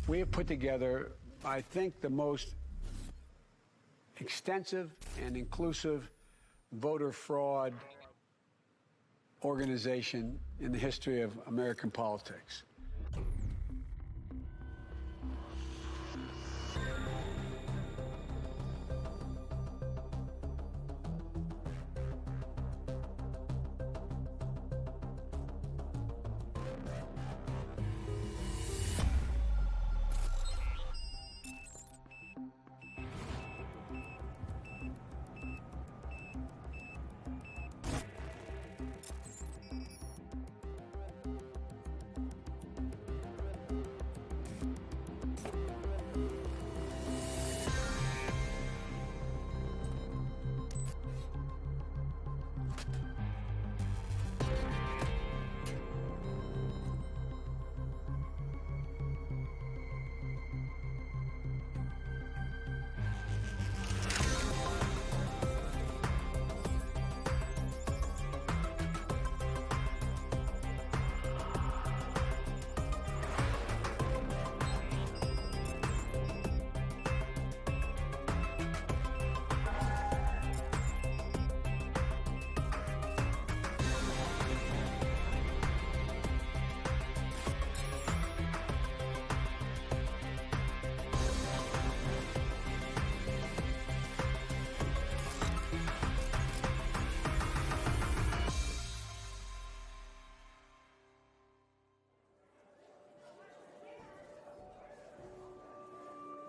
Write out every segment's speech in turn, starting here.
We have put together, I think, the most extensive and inclusive voter fraud organization in the history of American politics.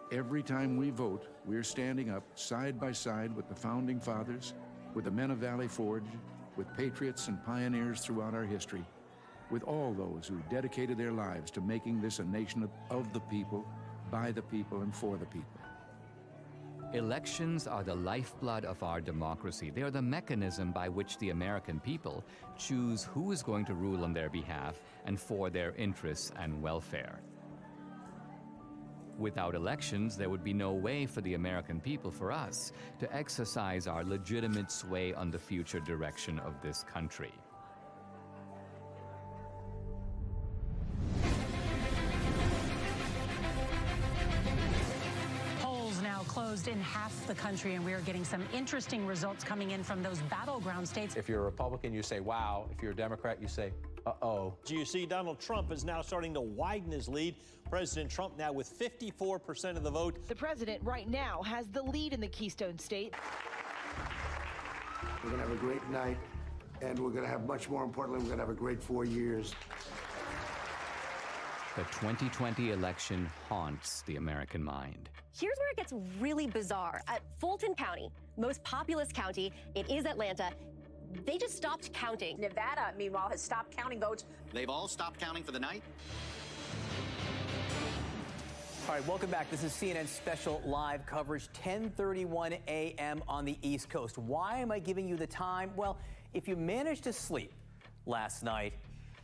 Every time we vote, we're standing up side by side with the Founding Fathers, with the men of Valley Forge, with patriots and pioneers throughout our history, with all those who dedicated their lives to making this a nation of the people, by the people, and for the people. Elections are the lifeblood of our democracy. They are the mechanism by which the American people choose who is going to rule on their behalf and for their interests and welfare. Without elections, there would be no way for the American people, for us, to exercise our legitimate sway on the future direction of this country. Polls now closed in half the country, and we are getting some interesting results coming in from those battleground states. If you're a Republican, you say, wow. If you're a Democrat, you say, uh-oh. You see, Donald Trump is now starting to widen his lead. President Trump now with 54% of the vote. The president right now has the lead in the Keystone State. We're going to have a great night, and we're going to have, much more importantly, we're going to have a great 4 years. The 2020 election haunts the American mind. Here's where it gets really bizarre. At Fulton County, most populous county, it is Atlanta, they just stopped counting. Nevada, meanwhile, has stopped counting votes. They've all stopped counting for the night. All right, welcome back. This is CNN's special live coverage, 10:31 a.m. on the East Coast. Why am I giving you the time? Well, if you managed to sleep last night,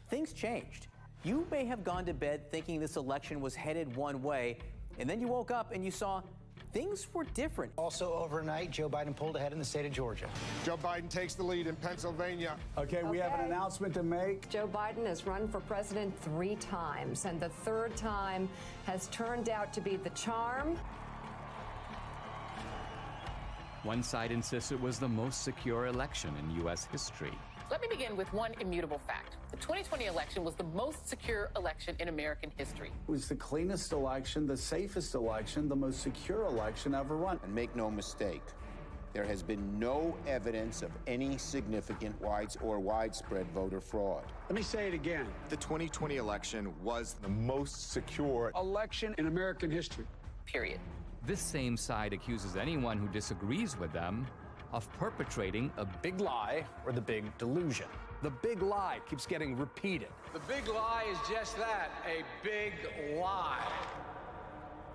things changed. You may have gone to bed thinking this election was headed one way, and then you woke up and you saw things were different. Also overnight, Joe Biden pulled ahead in the state of Georgia. Joe Biden takes the lead in Pennsylvania. Okay, we have an announcement to make. Joe Biden has run for president 3 times, and the 3rd time has turned out to be the charm. One side insists it was the most secure election in U.S. history. Let me begin with one immutable fact. The 2020 election was the most secure election in American history. It was the cleanest election, the safest election, the most secure election ever run. And make no mistake, there has been no evidence of any significant widespread voter fraud. Let me say it again. The 2020 election was the most secure election in American history. Period. This same side accuses anyone who disagrees with them of perpetrating a big lie or the big delusion. The big lie keeps getting repeated. The big lie is just that, a big lie.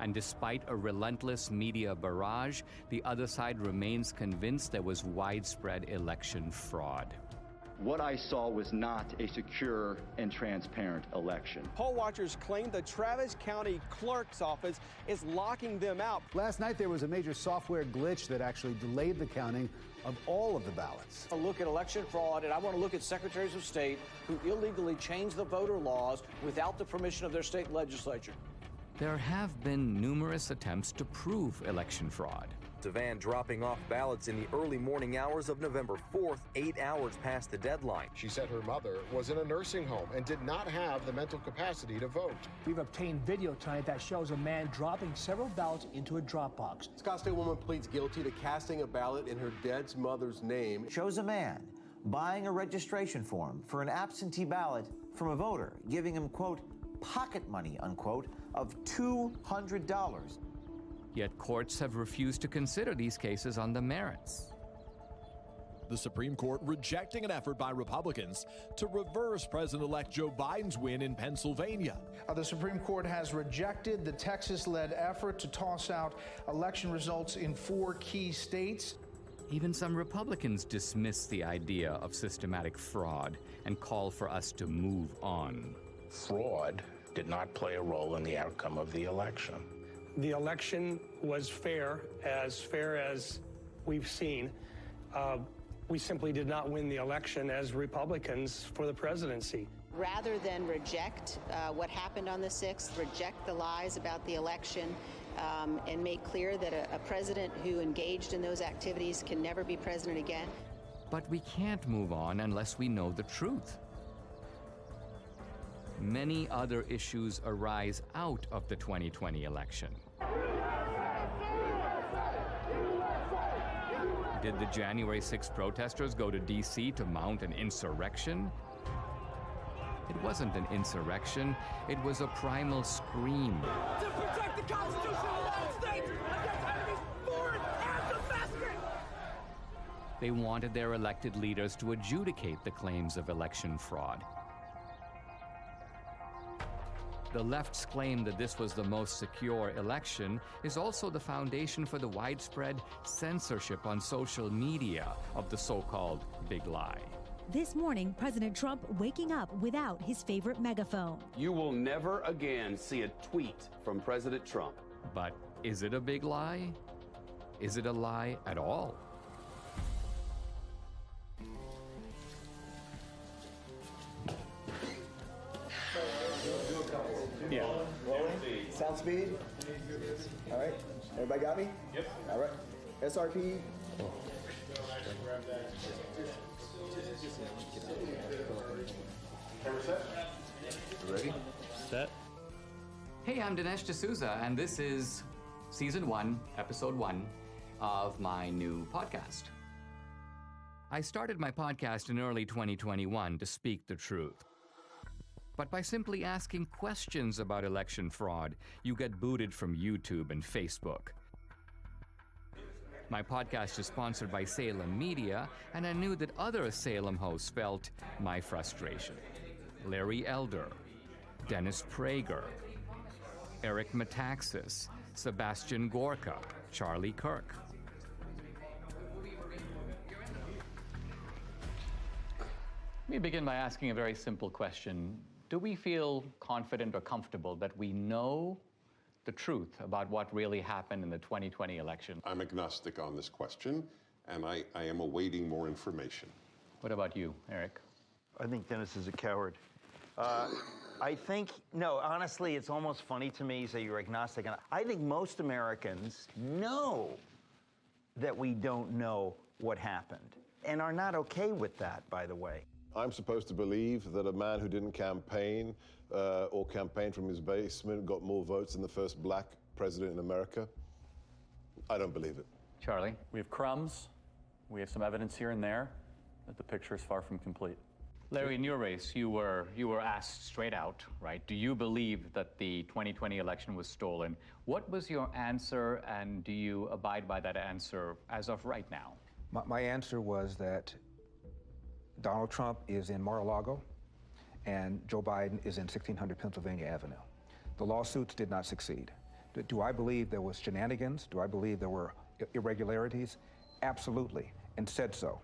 And despite a relentless media barrage, the other side remains convinced there was widespread election fraud. What I saw was not a secure and transparent election. Poll watchers claim the Travis County Clerk's office is locking them out. Last night there was a major software glitch that actually delayed the counting of all of the ballots. I look at election fraud, and I want to look at secretaries of state who illegally changed the voter laws without the permission of their state legislature. There have been numerous attempts to prove election fraud. A van dropping off ballots in the early morning hours of November 4th, 8 hours past the deadline. She said her mother was in a nursing home and did not have the mental capacity to vote. We've obtained video tonight that shows a man dropping several ballots into a drop box. Scottsdale woman pleads guilty to casting a ballot in her dead mother's name. Shows a man buying a registration form for an absentee ballot from a voter, giving him, quote, pocket money, unquote, of $200. Yet courts have refused to consider these cases on the merits. The Supreme Court rejecting an effort by Republicans to reverse President-elect Joe Biden's win in Pennsylvania. The Supreme Court has rejected the Texas-led effort to toss out election results in 4 key states. Even some Republicans dismiss the idea of systematic fraud and call for us to move on. Fraud did not play a role in the outcome of the election. The election was fair as we've seen. We simply did not win the election as Republicans for the presidency. Rather than reject what happened on the 6th, reject the lies about the election, and make clear that a president who engaged in those activities can never be president again. But we can't move on unless we know the truth. Many other issues arise out of the 2020 election. Did the January 6th protesters go to D.C. to mount an insurrection? It wasn't an insurrection, it was a primal scream. To protect the Constitution of the United States against enemies foreign and domestic! They wanted their elected leaders to adjudicate the claims of election fraud. The left's claim that this was the most secure election is also the foundation for the widespread censorship on social media of the so-called big lie. This morning, President Trump waking up without his favorite megaphone. You will never again see a tweet from President Trump. But is it a big lie? Is it a lie at all? Yeah. Rolling. Sound speed. All right. Everybody got me? Yep. All right. SRP. Ready? Set. Hey, I'm Dinesh D'Souza, and this is Season 1, Episode 1 of my new podcast. I started my podcast in early 2021 to speak the truth. But by simply asking questions about election fraud, you get booted from YouTube and Facebook. My podcast is sponsored by Salem Media, and I knew that other Salem hosts felt my frustration. Larry Elder, Dennis Prager, Eric Metaxas, Sebastian Gorka, Charlie Kirk. Let me begin by asking a very simple question. Do we feel confident or comfortable that we know the truth about what really happened in the 2020 election? I'm agnostic on this question, and I am awaiting more information. What about you, Eric? I think Dennis is a coward. I think, no, honestly, it's almost funny to me you say you're agnostic. And I think most Americans know that we don't know what happened and are not okay with that, by the way. I'm supposed to believe that a man who didn't campaign or campaigned from his basement got more votes than the first black president in America. I don't believe it. Charlie? We have crumbs. We have some evidence here and there that the picture is far from complete. Larry, in your race, you were asked straight out, right? Do you believe that the 2020 election was stolen? What was your answer, and do you abide by that answer as of right now? My answer was that Donald Trump is in Mar-a-Lago, and Joe Biden is in 1600 Pennsylvania Avenue. The lawsuits did not succeed. Do I believe there was shenanigans? Do I believe there were irregularities? Absolutely, and said so.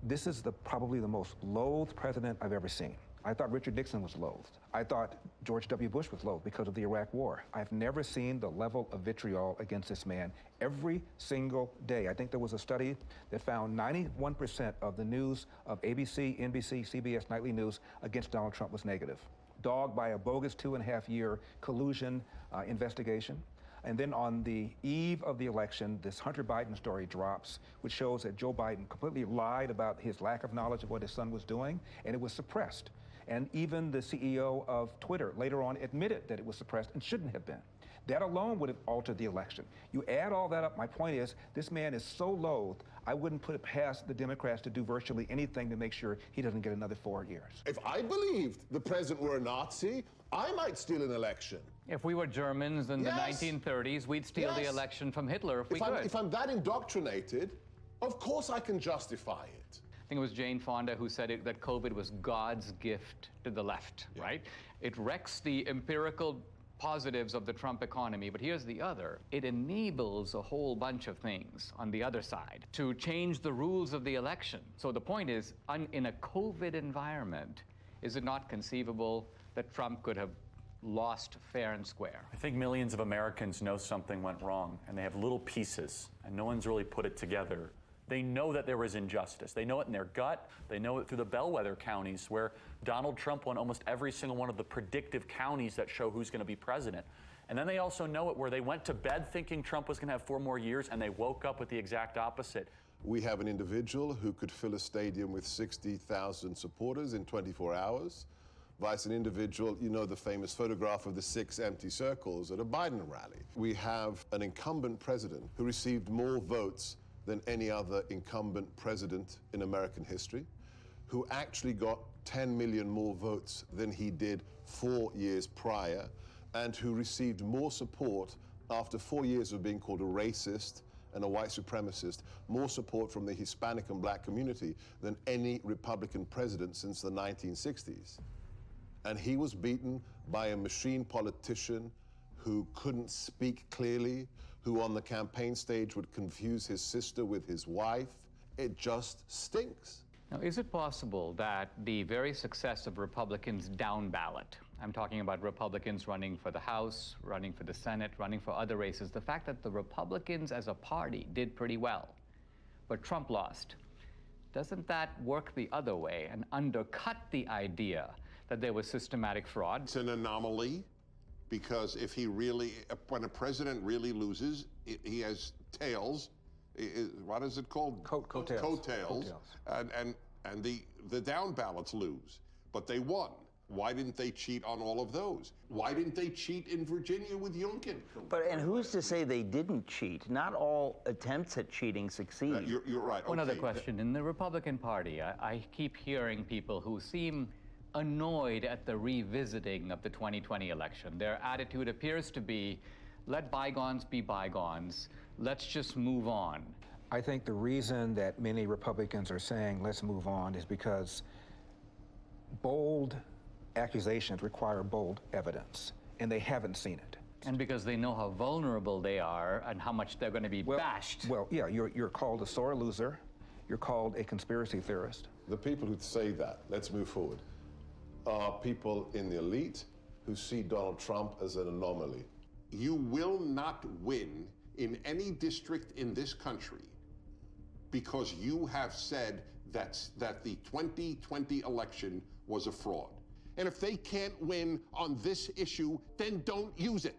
This is probably the most loathed president I've ever seen. I thought Richard Nixon was loathed. I thought George W. Bush was loathed because of the Iraq War. I've never seen the level of vitriol against this man every single day. I think there was a study that found 91% of the news of ABC, NBC, CBS nightly news against Donald Trump was negative. dogged by a bogus 2.5-year collusion investigation. And then on the eve of the election, this Hunter Biden story drops, which shows that Joe Biden completely lied about his lack of knowledge of what his son was doing, and it was suppressed. And even the CEO of Twitter later on admitted that it was suppressed and shouldn't have been. That alone would have altered the election. You add all that up, my point is, this man is so loathed, I wouldn't put it past the Democrats to do virtually anything to make sure he doesn't get another 4 years. If I believed the president were a Nazi, I might steal an election. If we were Germans in the 1930s, we'd steal the election from Hitler if we could. If I'm that indoctrinated, of course I can justify it. I think it was Jane Fonda who said that COVID was God's gift to the left, right? It wrecks the empirical positives of the Trump economy, but here's the other. It enables a whole bunch of things on the other side to change the rules of the election. So the point is, in a COVID environment, is it not conceivable that Trump could have lost fair and square? I think millions of Americans know something went wrong, and they have little pieces, and no one's really put it together. They know that there was injustice. They know it in their gut. They know it through the bellwether counties where Donald Trump won almost every single one of the predictive counties that show who's going to be president. And then they also know it where they went to bed thinking Trump was going to have 4 more years, and they woke up with the exact opposite. We have an individual who could fill a stadium with 60,000 supporters in 24 hours, vice an individual, you know the famous photograph of the 6 empty circles at a Biden rally. We have an incumbent president who received more votes than any other incumbent president in American history, who actually got 10 million more votes than he did 4 years prior, and who received more support after 4 years of being called a racist and a white supremacist, more support from the Hispanic and black community than any Republican president since the 1960s. And he was beaten by a machine politician who couldn't speak clearly, who on the campaign stage would confuse his sister with his wife. It just stinks. Now, is it possible that the very success of Republicans down ballot, I'm talking about Republicans running for the House, running for the Senate, running for other races, the fact that the Republicans as a party did pretty well, but Trump lost, doesn't that work the other way and undercut the idea that there was systematic fraud? It's an anomaly. Because if he really, when a president really loses, he has tails. What is it called? Coattails. Coattails. And the down ballots lose. But they won. Why didn't they cheat on all of those? Why didn't they cheat in Virginia with Youngkin? And who's to say they didn't cheat? Not all attempts at cheating succeed. You're right. One other question. In the Republican Party, I keep hearing people who seem annoyed at the revisiting of the 2020 election. Their attitude appears to be, let bygones be bygones. Let's just move on. I think the reason that many Republicans are saying let's move on is because bold accusations require bold evidence, and they haven't seen it. And because they know how vulnerable they are and how much they're going to be bashed. Well, yeah, you're called a sore loser. You're called a conspiracy theorist. The people who say that, let's move forward, are people in the elite who see Donald Trump as an anomaly. You will not win in any district in this country because you have said that the 2020 election was a fraud. And if they can't win on this issue, then don't use it.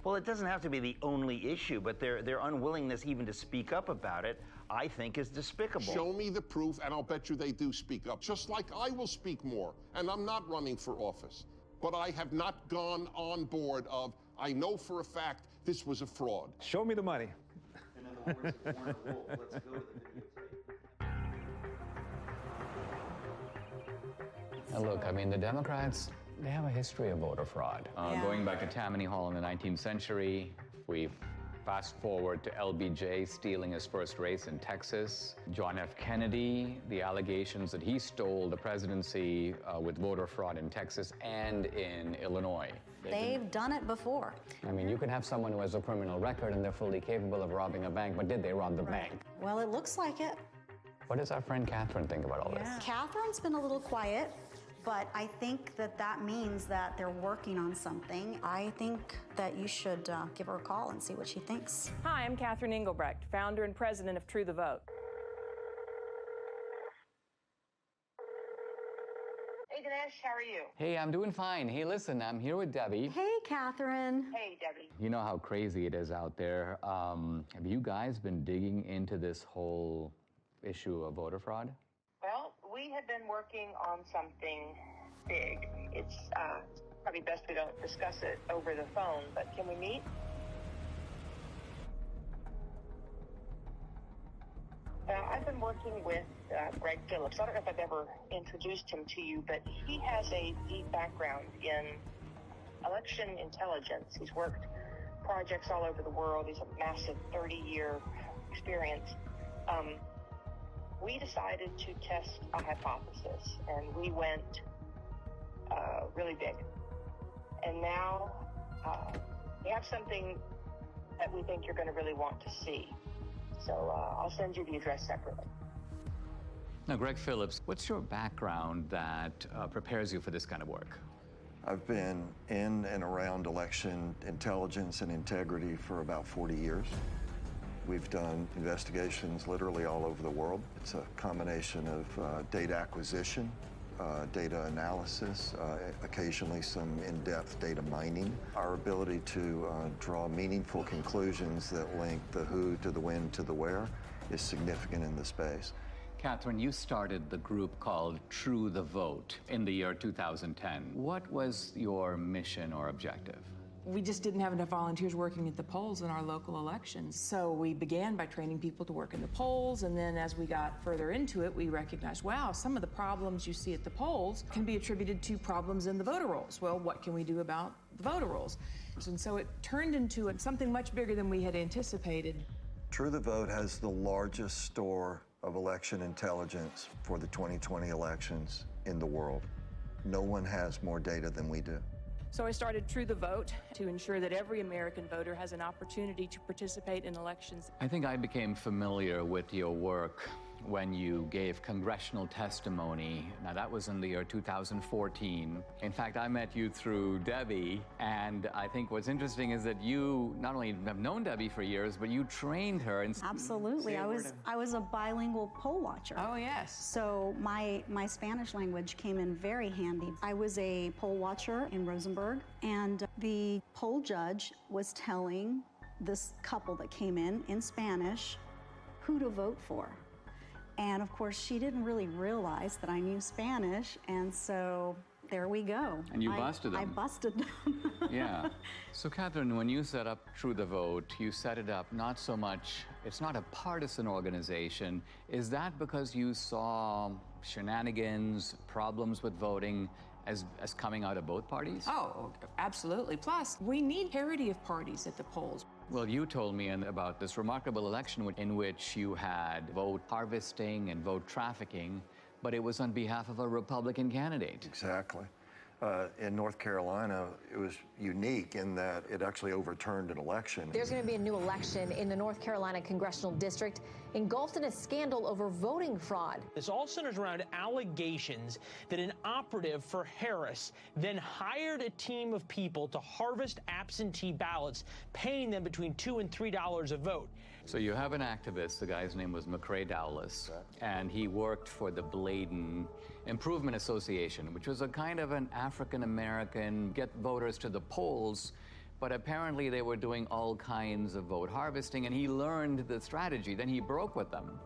Well, it doesn't have to be the only issue, but their unwillingness even to speak up about it, I think, is despicable. Show me the proof, and I'll bet you they do speak up. Just like I will speak more, and I'm not running for office. But I have not gone on board of, I know for a fact this was a fraud. Show me the money. In other words, if Warner Wolf, let's go to the videotape. Now look, I mean, the Democrats, they have a history of voter fraud. Going back to Tammany Hall in the 19th century, we fast forward to LBJ stealing his first race in Texas, John F. Kennedy, the allegations that he stole the presidency with voter fraud in Texas and in Illinois. They've done it before. I mean, you can have someone who has a criminal record and they're fully capable of robbing a bank, but did they rob the bank? Well, it looks like it. What does our friend Catherine think about all this? Catherine's been a little quiet, but I think that means that they're working on something. I think that you should give her a call and see what she thinks. Hi, I'm Catherine Engelbrecht, founder and president of True the Vote. Hey, Dinesh, Dinesh. How are you? Hey, I'm doing fine. Hey, listen, I'm here with Debbie. Hey, Catherine. Hey, Debbie. You know how crazy it is out there. Have you guys been digging into this whole issue of voter fraud? Well, we have been working on something big. It's probably best we don't discuss it over the phone, but can we meet? I've been working with Greg Phillips. I don't know if I've ever introduced him to you, but he has a deep background in election intelligence. He's worked projects all over the world. He's a massive 30-year experience. We decided to test a hypothesis, and we went really big. And now we have something that we think you're going to really want to see. So I'll send you the address separately. Now, Greg Phillips, what's your background that prepares you for this kind of work? I've been in and around election intelligence and integrity for about 40 years. We've done investigations literally all over the world. It's a combination of data acquisition, data analysis, occasionally some in-depth data mining. Our ability to draw meaningful conclusions that link the who to the when to the where is significant in the space. Catherine, you started the group called True the Vote in the year 2010. What was your mission or objective? We just didn't have enough volunteers working at the polls in our local elections. So we began by training people to work in the polls, and then as we got further into it, we recognized, wow, some of the problems you see at the polls can be attributed to problems in the voter rolls. Well, what can we do about the voter rolls? And so it turned into something much bigger than we had anticipated. True the Vote has the largest store of election intelligence for the 2020 elections in the world. No one has more data than we do. So I started True the Vote to ensure that every American voter has an opportunity to participate in elections. I think I became familiar with your work when you gave congressional testimony. Now, that was in the year 2014. In fact, I met you through Debbie, and I think what's interesting is that you not only have known Debbie for years, but you trained her. Absolutely. I was a bilingual poll watcher. Oh, yes. So my Spanish language came in very handy. I was a poll watcher in Rosenberg, and the poll judge was telling this couple that came in Spanish who to vote for. And of course, she didn't really realize that I knew Spanish, and so there we go. And you busted them. I busted them. Yeah. So, Catherine, when you set up True the Vote, you set it up not so much, it's not a partisan organization. Is that because you saw shenanigans, problems with voting as coming out of both parties? Oh, absolutely. Plus, we need parity of parties at the polls. Well, you told me about this remarkable election in which you had vote harvesting and vote trafficking, but it was on behalf of a Republican candidate. Exactly. In North Carolina, it was unique in that it actually overturned an election. There's going to be a new election in the North Carolina congressional district engulfed in a scandal over voting fraud. This all centers around allegations that an operative for Harris then hired a team of people to harvest absentee ballots, paying them between $2 and $3 a vote. So you have an activist, the guy's name was McCrae Dowless, and he worked for the Bladen Improvement Association, which was a kind of an African-American get voters to the polls, but apparently they were doing all kinds of vote harvesting, and he learned the strategy. Then he broke with them,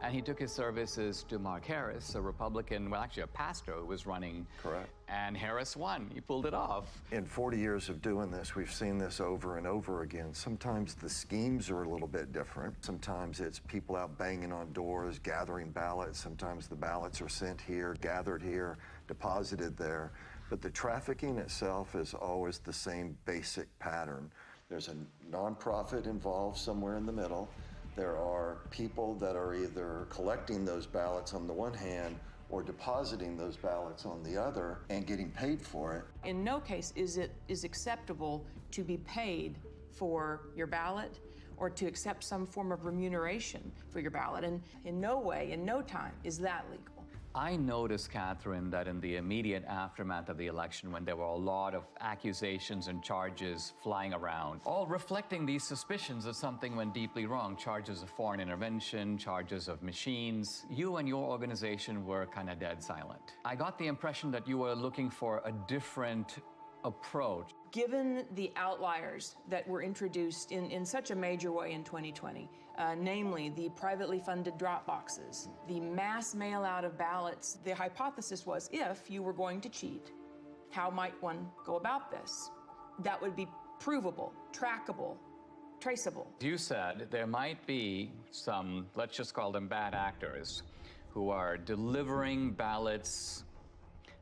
and he took his services to Mark Harris, a Republican, well, actually a pastor who was running. Correct. And Harris won. He pulled it off. In 40 years of doing this, we've seen this over and over again. Sometimes the schemes are a little bit different. Sometimes it's people out banging on doors, gathering ballots. Sometimes the ballots are sent here, gathered here, deposited there. But the trafficking itself is always the same basic pattern. There's a nonprofit involved somewhere in the middle. There are people that are either collecting those ballots on the one hand or depositing those ballots on the other and getting paid for it. In no case is it acceptable to be paid for your ballot or to accept some form of remuneration for your ballot. And in no way, in no time, is that legal. I noticed, Catherine, that in the immediate aftermath of the election, when there were a lot of accusations and charges flying around, all reflecting these suspicions that something went deeply wrong, charges of foreign intervention, charges of machines, you and your organization were kind of dead silent. I got the impression that you were looking for a different approach. Given the outliers that were introduced in such a major way in 2020, namely the privately funded drop boxes, the mass mail out of ballots, the hypothesis was if you were going to cheat, how might one go about this? That would be provable, trackable, traceable. You said there might be some, let's just call them bad actors, who are delivering ballots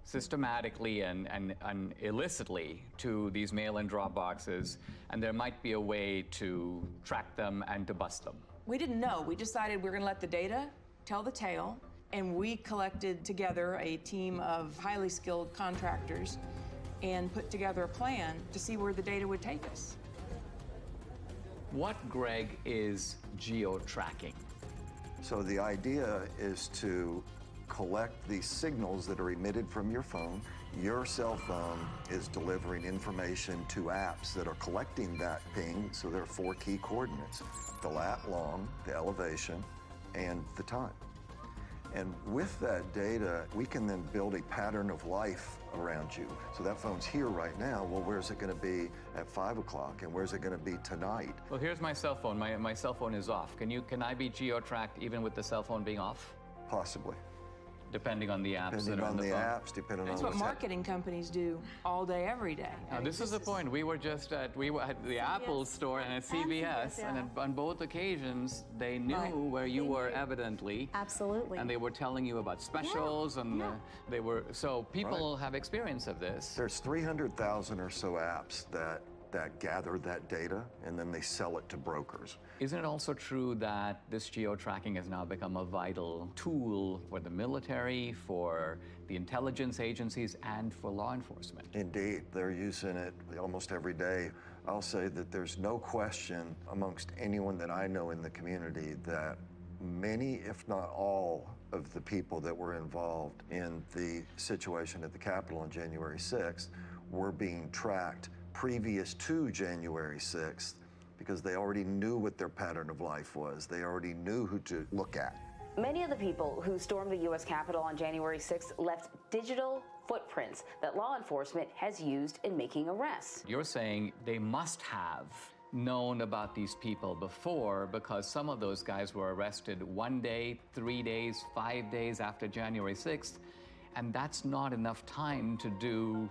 systematically and illicitly to these mail-in drop boxes, and there might be a way to track them and to bust them. We didn't know. We decided we were going to let the data tell the tale, and we collected together a team of highly skilled contractors and put together a plan to see where the data would take us. What, Greg, is geo-tracking? So the idea is to collect these signals that are emitted from your phone. Your cell phone is delivering information to apps that are collecting that ping, so there are 4 key coordinates: the lat long, the elevation, and the time. And with that data, we can then build a pattern of life around you. So that phone's here right now. Well, where's it going to be at 5 o'clock, and where's it going to be tonight? Well, here's my cell phone. My cell phone is off. Can I be geo-tracked even with the cell phone being off? Possibly. Depending on the apps that are on the phone. Depending That's on what marketing companies do all day, every day. Now, this is the point. We were at the Apple store and at CVS, and on both occasions, they knew where you were evidently. Absolutely. And they were telling you about specials, and they were, so people have experience of this. There's 300,000 or so apps that gather that data, and then they sell it to brokers. Isn't it also true that this geo-tracking has now become a vital tool for the military, for the intelligence agencies, and for law enforcement? Indeed, they're using it almost every day. I'll say that there's no question amongst anyone that I know in the community that many, if not all, of the people that were involved in the situation at the Capitol on January 6th were being tracked previous to January 6th, because they already knew what their pattern of life was. They already knew who to look at. Many of the people who stormed the U.S. Capitol on January 6th left digital footprints that law enforcement has used in making arrests. You're saying they must have known about these people before, because some of those guys were arrested 1 day, 3 days, 5 days after January 6th, and that's not enough time to do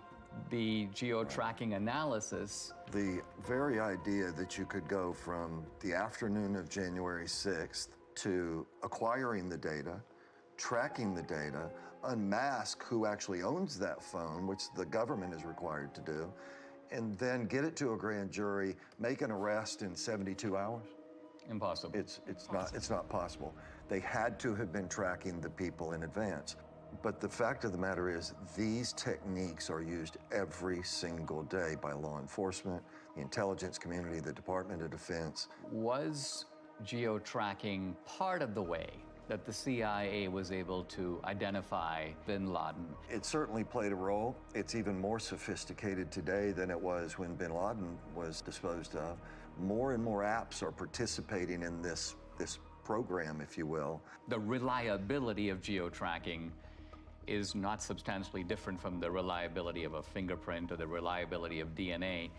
the geo-tracking analysis. The very idea that you could go from the afternoon of January 6th to acquiring the data, tracking the data, unmask who actually owns that phone, which the government is required to do, and then get it to a grand jury, make an arrest in 72 hours? Impossible. It's not possible. They had to have been tracking the people in advance. But the fact of the matter is, these techniques are used every single day by law enforcement, the intelligence community, the Department of Defense. Was geo-tracking part of the way that the CIA was able to identify bin Laden? It certainly played a role. It's even more sophisticated today than it was when bin Laden was disposed of. More and more apps are participating in this program, if you will. The reliability of geo-tracking is not substantially different from the reliability of a fingerprint or the reliability of DNA.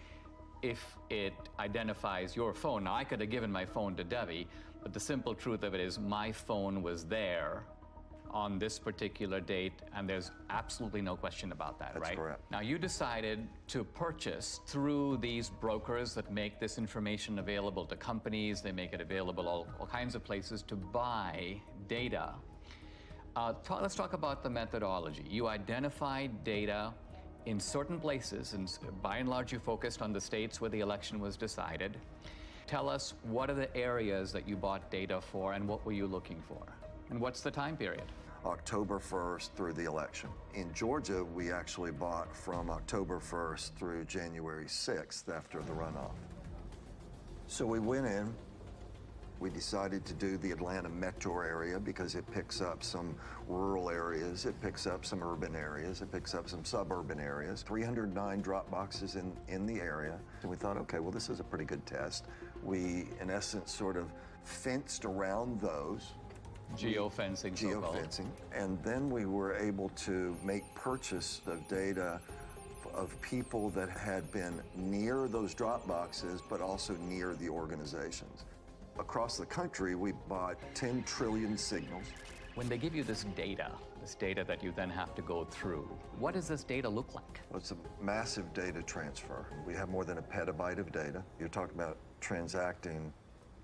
If it identifies your phone, now I could have given my phone to Debbie, but the simple truth of it is my phone was there on this particular date, and there's absolutely no question about that, right? That's correct. Now, you decided to purchase through these brokers that make this information available to companies, they make it available all kinds of places to buy data. Let's talk about the methodology. You identified data in certain places, and by and large you focused on the states where the election was decided. Tell us, what are the areas that you bought data for, and what were you looking for? And what's the time period? October 1st through the election. In Georgia, we actually bought from October 1st through January 6th after the runoff. So we went in, We decided to do the Atlanta metro area because it picks up some rural areas, it picks up some urban areas, it picks up some suburban areas. 309 drop boxes in the area. And we thought, okay, well, this is a pretty good test. We, in essence, sort of fenced around those. Geofencing, so-called. Geofencing. And then we were able to make purchase of data of people that had been near those drop boxes, but also near the organizations. Across the country, we bought 10 trillion signals. When they give you this data that you then have to go through, what does this data look like? Well, it's a massive data transfer. We have more than a petabyte of data. You're talking about transacting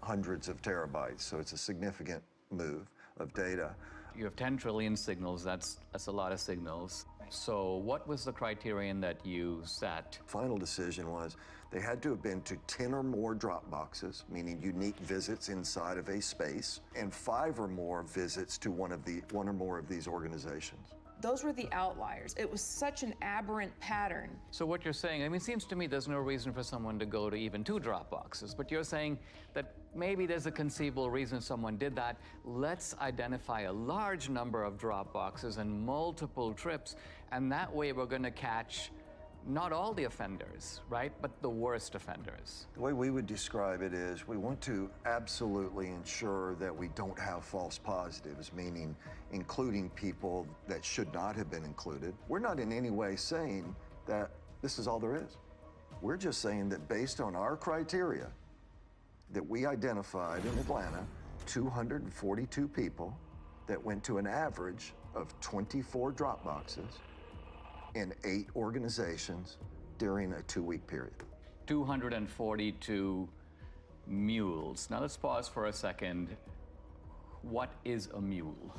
hundreds of terabytes, so it's a significant move of data. You have 10 trillion signals, that's a lot of signals. So what was the criterion that you set? Final decision was they had to have been to 10 or more drop boxes, meaning unique visits inside of a space, and 5 or more visits to one or more of these organizations. Those were the outliers. It was such an aberrant pattern. So what you're saying, I mean, it seems to me there's no reason for someone to go to even 2 drop boxes, but you're saying that maybe there's a conceivable reason someone did that. Let's identify a large number of drop boxes and multiple trips, and that way we're going to catch not all the offenders, right, but the worst offenders. The way we would describe it is we want to absolutely ensure that we don't have false positives, meaning including people that should not have been included. We're not in any way saying that this is all there is. We're just saying that based on our criteria that we identified in Atlanta, 242 people that went to an average of 24 drop boxes in 8 organizations during a 2-week period. 242 mules. Now let's pause for a second. What is a mule?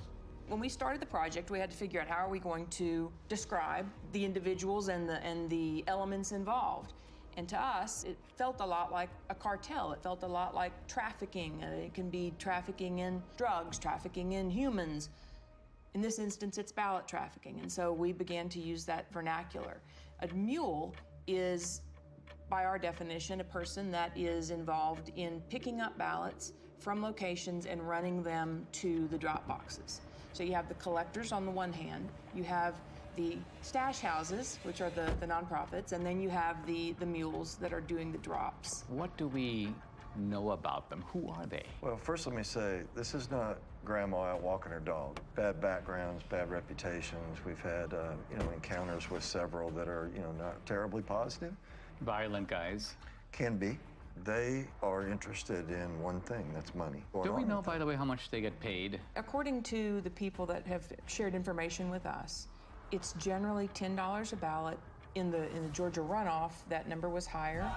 When we started the project, we had to figure out how are we going to describe the individuals and the elements involved. And to us, it felt a lot like a cartel. It felt a lot like trafficking. It can be trafficking in drugs, trafficking in humans. In this instance, it's ballot trafficking, and so we began to use that vernacular. A mule is, by our definition, a person that is involved in picking up ballots from locations and running them to the drop boxes. So you have the collectors on the one hand, you have the stash houses, which are the nonprofits, and then you have the mules that are doing the drops. What do we know about them? Who are they? Well, first let me say, this is not grandma out walking her dog. Bad backgrounds, bad reputations. We've had, encounters with several that are, not terribly positive. Violent guys. Can be. They are interested in one thing, that's money. Do we know, by the way, how much they get paid? According to the people that have shared information with us, it's generally $10 a ballot. In the Georgia runoff, that number was higher.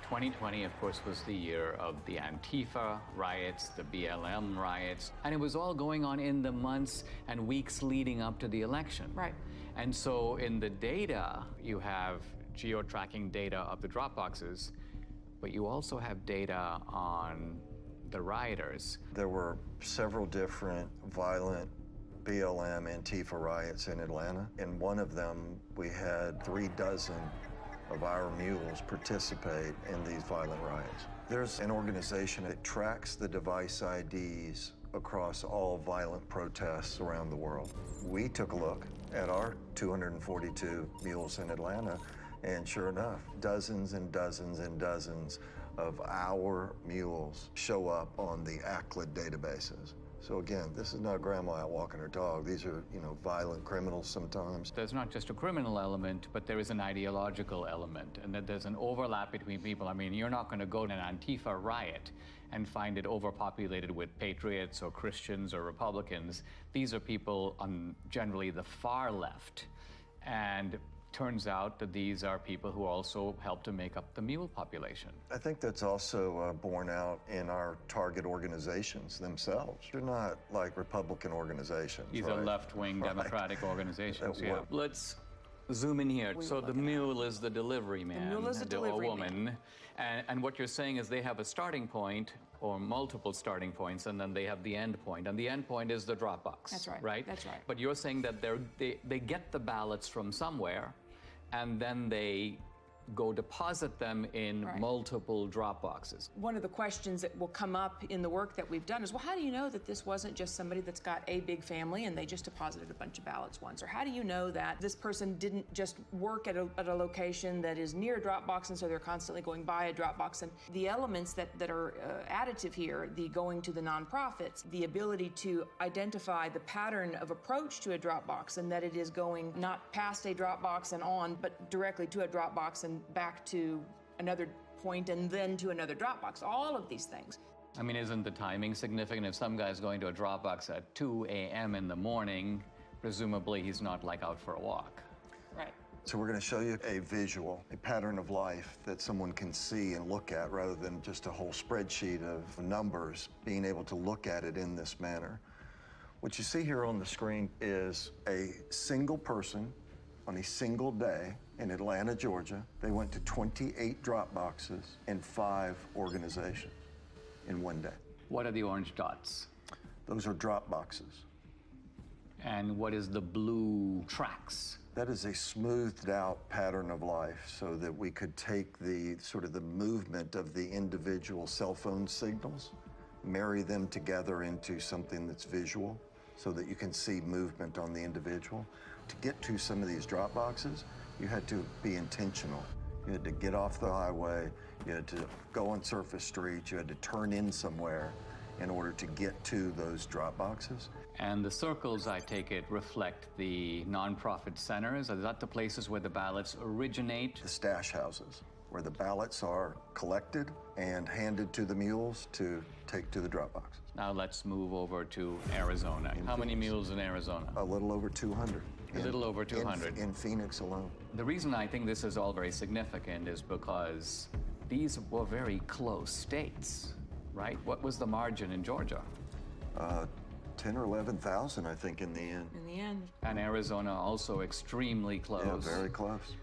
2020, of course, was the year of the Antifa riots, the BLM riots, and it was all going on in the months and weeks leading up to the election. Right. And so in the data, you have geo-tracking data of the drop boxes, but you also have data on the rioters. There were several different violent BLM Antifa riots in Atlanta. In one of them, we had 36 of our mules participate in these violent riots. There's an organization that tracks the device IDs across all violent protests around the world. We took a look at our 242 mules in Atlanta, and sure enough, dozens and dozens and dozens of our mules show up on the ACLID databases. So again, this is not grandma out walking her dog. These are, violent criminals sometimes. There's not just a criminal element, but there is an ideological element, and that there's an overlap between people. I mean, you're not going to go to an Antifa riot and find it overpopulated with patriots or Christians or Republicans. These are people on generally the far left. And turns out that these are people who also help to make up the mule population. I think that's also borne out in our target organizations themselves. They're not like Republican organizations. These are left-wing Democratic organizations, yeah. Let's zoom in here. So the mule is the delivery man. The mule is the delivery woman. And what you're saying is they have a starting point or multiple starting points, and then they have the end point. And the end point is the drop box. That's right. Right? That's right. But you're saying that they get the ballots from somewhere, and then they go deposit them in multiple drop boxes. One of the questions that will come up in the work that we've done is, well, how do you know that this wasn't just somebody that's got a big family and they just deposited a bunch of ballots once? Or how do you know that this person didn't just work at a location that is near a drop box and so they're constantly going by a drop box? And the elements that are additive here, the going to the nonprofits, the ability to identify the pattern of approach to a drop box, and that it is going not past a drop box and on, but directly to a drop box and back to another point and then to another drop box. All of these things. I mean, isn't the timing significant? If some guy's going to a drop box at 2 a.m. in the morning, presumably he's not like out for a walk. Right. So we're going to show you a visual, a pattern of life that someone can see and look at rather than just a whole spreadsheet of numbers, being able to look at it in this manner. What you see here on the screen is a single person on a single day in Atlanta, Georgia. They went to 28 drop boxes in 5 organizations in one day. What are the orange dots? Those are drop boxes. And what is the blue tracks? That is a smoothed out pattern of life so that we could take the sort of the movement of the individual cell phone signals, marry them together into something that's visual so that you can see movement on the individual. To get to some of these drop boxes, you had to be intentional. You had to get off the highway, you had to go on surface streets, you had to turn in somewhere in order to get to those drop boxes. And the circles, I take it, reflect the nonprofit centers. Are that the places where the ballots originate? The stash houses, where the ballots are collected and handed to the mules to take to the drop boxes. Now let's move over to Arizona. How many mules in Arizona? A little over 200. A little over 200. In Phoenix alone. The reason I think this is all very significant is because these were very close states, right? What was the margin in Georgia? 10 or 11,000, I think, in the end. In the end. And Arizona also extremely close. Yeah, very close.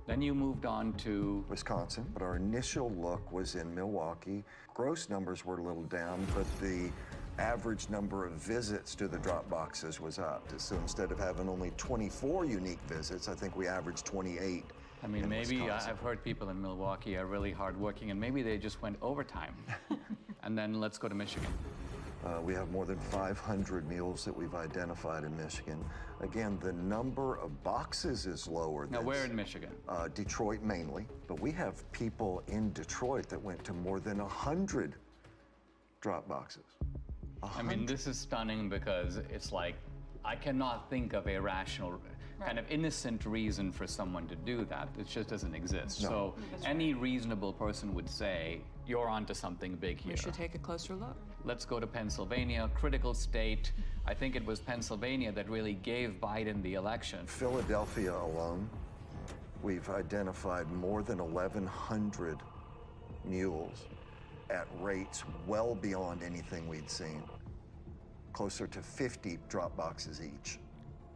Then you moved on to Wisconsin, but our initial look was in Milwaukee. Gross numbers were a little down, but the average number of visits to the drop boxes was up. So instead of having only 24 unique visits, I think we averaged 28. I mean, maybe I've heard people in Milwaukee are really hardworking, and maybe they just went overtime. And then let's go to Michigan. We have more than 500 mules that we've identified in Michigan. Again, the number of boxes is lower. Now, where in Michigan? Detroit mainly, but we have people in Detroit that went to more than 100 drop boxes. 100. I mean, this is stunning because it's like, I cannot think of a rational, kind of innocent reason for someone to do that. It just doesn't exist. No. So any reasonable person would say, you're onto something big here. We should take a closer look. Let's go to Pennsylvania, critical state. I think it was Pennsylvania that really gave Biden the election. Philadelphia alone, we've identified more than 1,100 mules at rates well beyond anything we'd seen. Closer to 50 drop boxes each.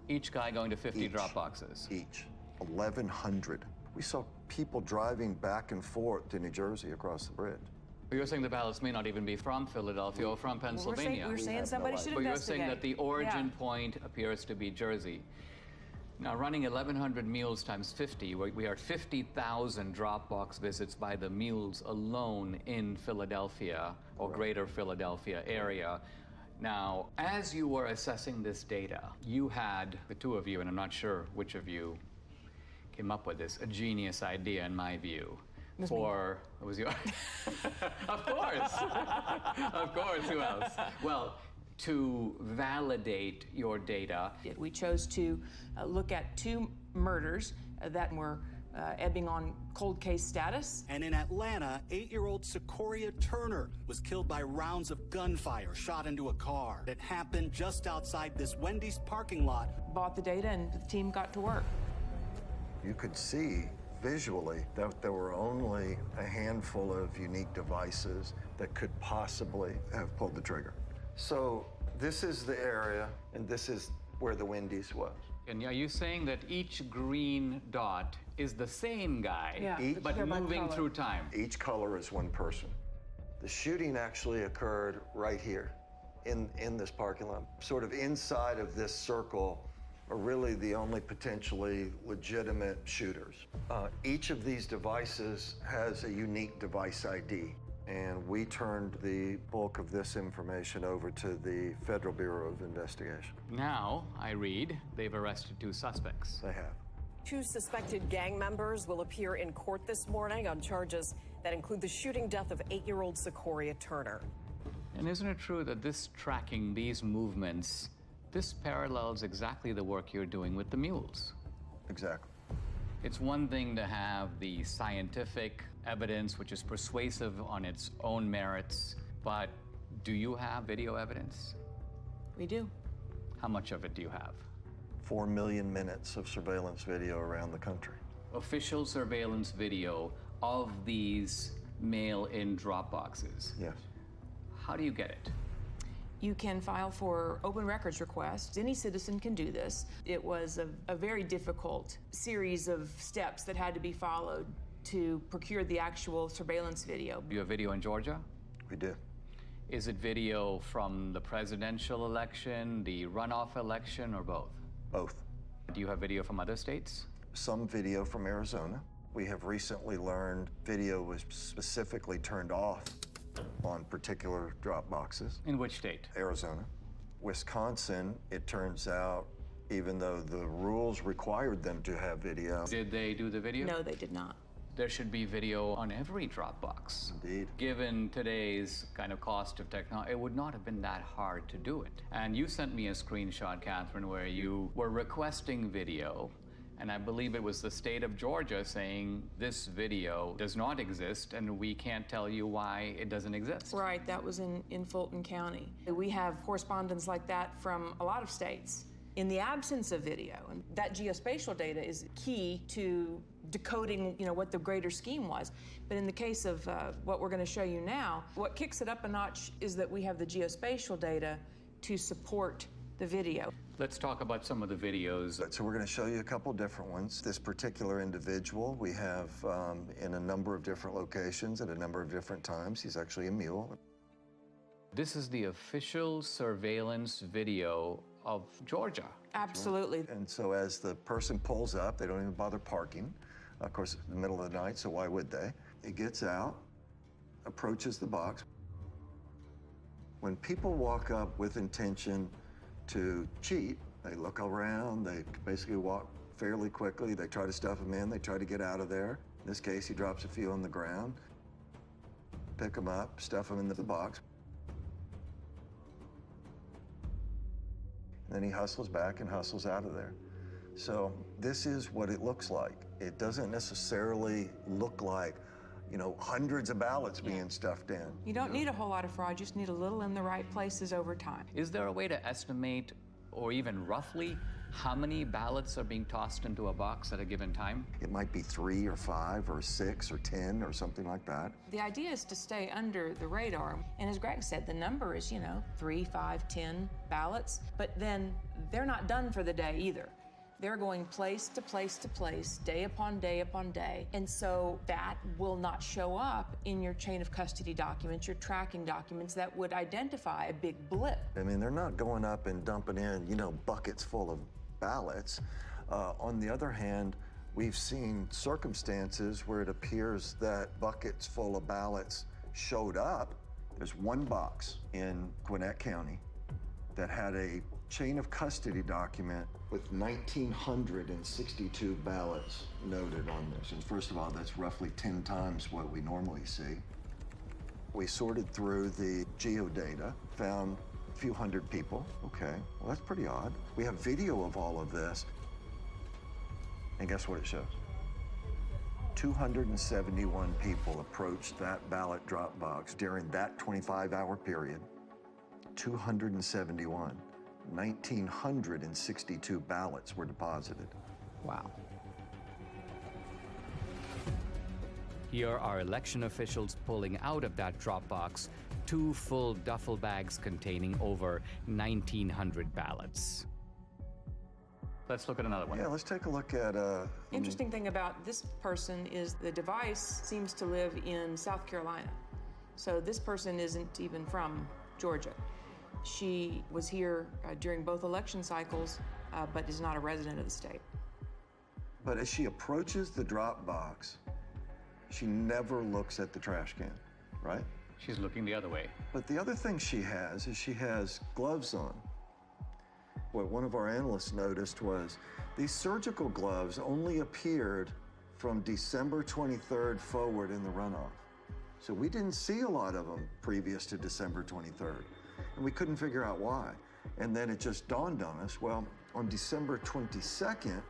Each guy going to 50 drop boxes? Each. 1,100. We saw people driving back and forth to New Jersey across the bridge. But you're saying the ballots may not even be from Philadelphia or from Pennsylvania. We're saying somebody should But investigate. you're saying that the origin point appears to be Jersey. Now, running 1,100 mules times 50, we are at 50,000 drop box visits by the mules alone in Philadelphia or greater Philadelphia area. Now, as you were assessing this data, you had, the two of you, and I'm not sure which of you came up with this, a genius idea in my view. It was your, of course, of course, who else? Well, to validate your data. We chose to look at 2 murders that were ebbing on cold case status. And in Atlanta, 8-year-old Secoria Turner was killed by rounds of gunfire shot into a car. It happened just outside this Wendy's parking lot. Bought the data and the team got to work. You could see visually that there were only a handful of unique devices that could possibly have pulled the trigger. So this is the area, and this is where the Wendy's was. And are you saying that each green dot is the same guy, but moving through time? Each color is one person. The shooting actually occurred right here in this parking lot, sort of inside of this circle are really the only potentially legitimate shooters. Each of these devices has a unique device ID, and we turned the bulk of this information over to the Federal Bureau of Investigation. Now, I read, they've arrested 2 suspects. They have. 2 suspected gang members will appear in court this morning on charges that include the shooting death of 8-year-old Secoria Turner. And isn't it true that this tracking, these movements, this parallels exactly the work you're doing with the Mules? Exactly. It's one thing to have the scientific evidence, which is persuasive on its own merits, but do you have video evidence? We do. How much of it do you have? 4 million minutes of surveillance video around the country. Official surveillance video of these mail-in drop boxes? Yes. How do you get it? You can file for open records requests. Any citizen can do this. It was a very difficult series of steps that had to be followed to procure the actual surveillance video. Do you have video in Georgia? We do. Is it video from the presidential election, the runoff election, or both? Both. Do you have video from other states? Some video from Arizona. We have recently learned video was specifically turned off on particular drop boxes. In which state? Arizona. Wisconsin, it turns out, even though the rules required them to have video. Did they do the video? No, they did not. There should be video on every drop box. Indeed. Given today's kind of cost of technology, it would not have been that hard to do it. And you sent me a screenshot, Catherine, where you were requesting video, and I believe it was the state of Georgia saying this video does not exist and we can't tell you why it doesn't exist. Right, that was in Fulton County. We have correspondence like that from a lot of states. In the absence of video, and that geospatial data is key to decoding, what the greater scheme was. But in the case of what we're going to show you now, what kicks it up a notch is that we have the geospatial data to support the video. Let's talk about some of the videos. So we're going to show you a couple different ones. This particular individual we have in a number of different locations at a number of different times. He's actually a mule. This is the official surveillance video of Georgia. Absolutely. And so as the person pulls up, they don't even bother parking. Of course, in the middle of the night, so why would they? It gets out, approaches the box. When people walk up with intention to cheat, they look around, they basically walk fairly quickly, they try to stuff them in, they try to get out of there. In this case, he drops a few on the ground, pick them up, stuff them into the box. And then he hustles back and hustles out of there. So this is what it looks like. It doesn't necessarily look like, hundreds of ballots being stuffed in. You don't need a whole lot of fraud, you just need a little in the right places over time. Is there a way to estimate, or even roughly, how many ballots are being tossed into a box at a given time? It might be 3 or 5 or 6 or 10 or something like that. The idea is to stay under the radar. And as Greg said, the number is, 3, 5, 10 ballots. But then they're not done for the day either. They're going place to place to place, day upon day upon day. And so that will not show up in your chain of custody documents, your tracking documents that would identify a big blip. I mean, they're not going up and dumping in, buckets full of ballots. On the other hand, we've seen circumstances where it appears that buckets full of ballots showed up. There's one box in Gwinnett County that had a chain of custody document with 1,962 ballots noted on this. And first of all, that's roughly 10 times what we normally see. We sorted through the geodata, found a few hundred people. Okay, well, that's pretty odd. We have video of all of this. And guess what it shows? 271 people approached that ballot drop box during that 25-hour period. 271. 1,962 ballots were deposited. Wow. Here are election officials pulling out of that drop box 2 full duffel bags containing over 1,900 ballots. Let's look at another one. Yeah, let's take a look at... Interesting thing about this person is the device seems to live in South Carolina. So this person isn't even from Georgia. She was here during both election cycles but is not a resident of the state. But as she approaches the drop box, she never looks at the trash can, right? She's looking the other way. But the other thing she has is she has gloves on. What one of our analysts noticed was these surgical gloves only appeared from December 23rd forward in the runoff. So we didn't see a lot of them previous to December 23rd, and we couldn't figure out why. And then it just dawned on us, well, on December 22nd,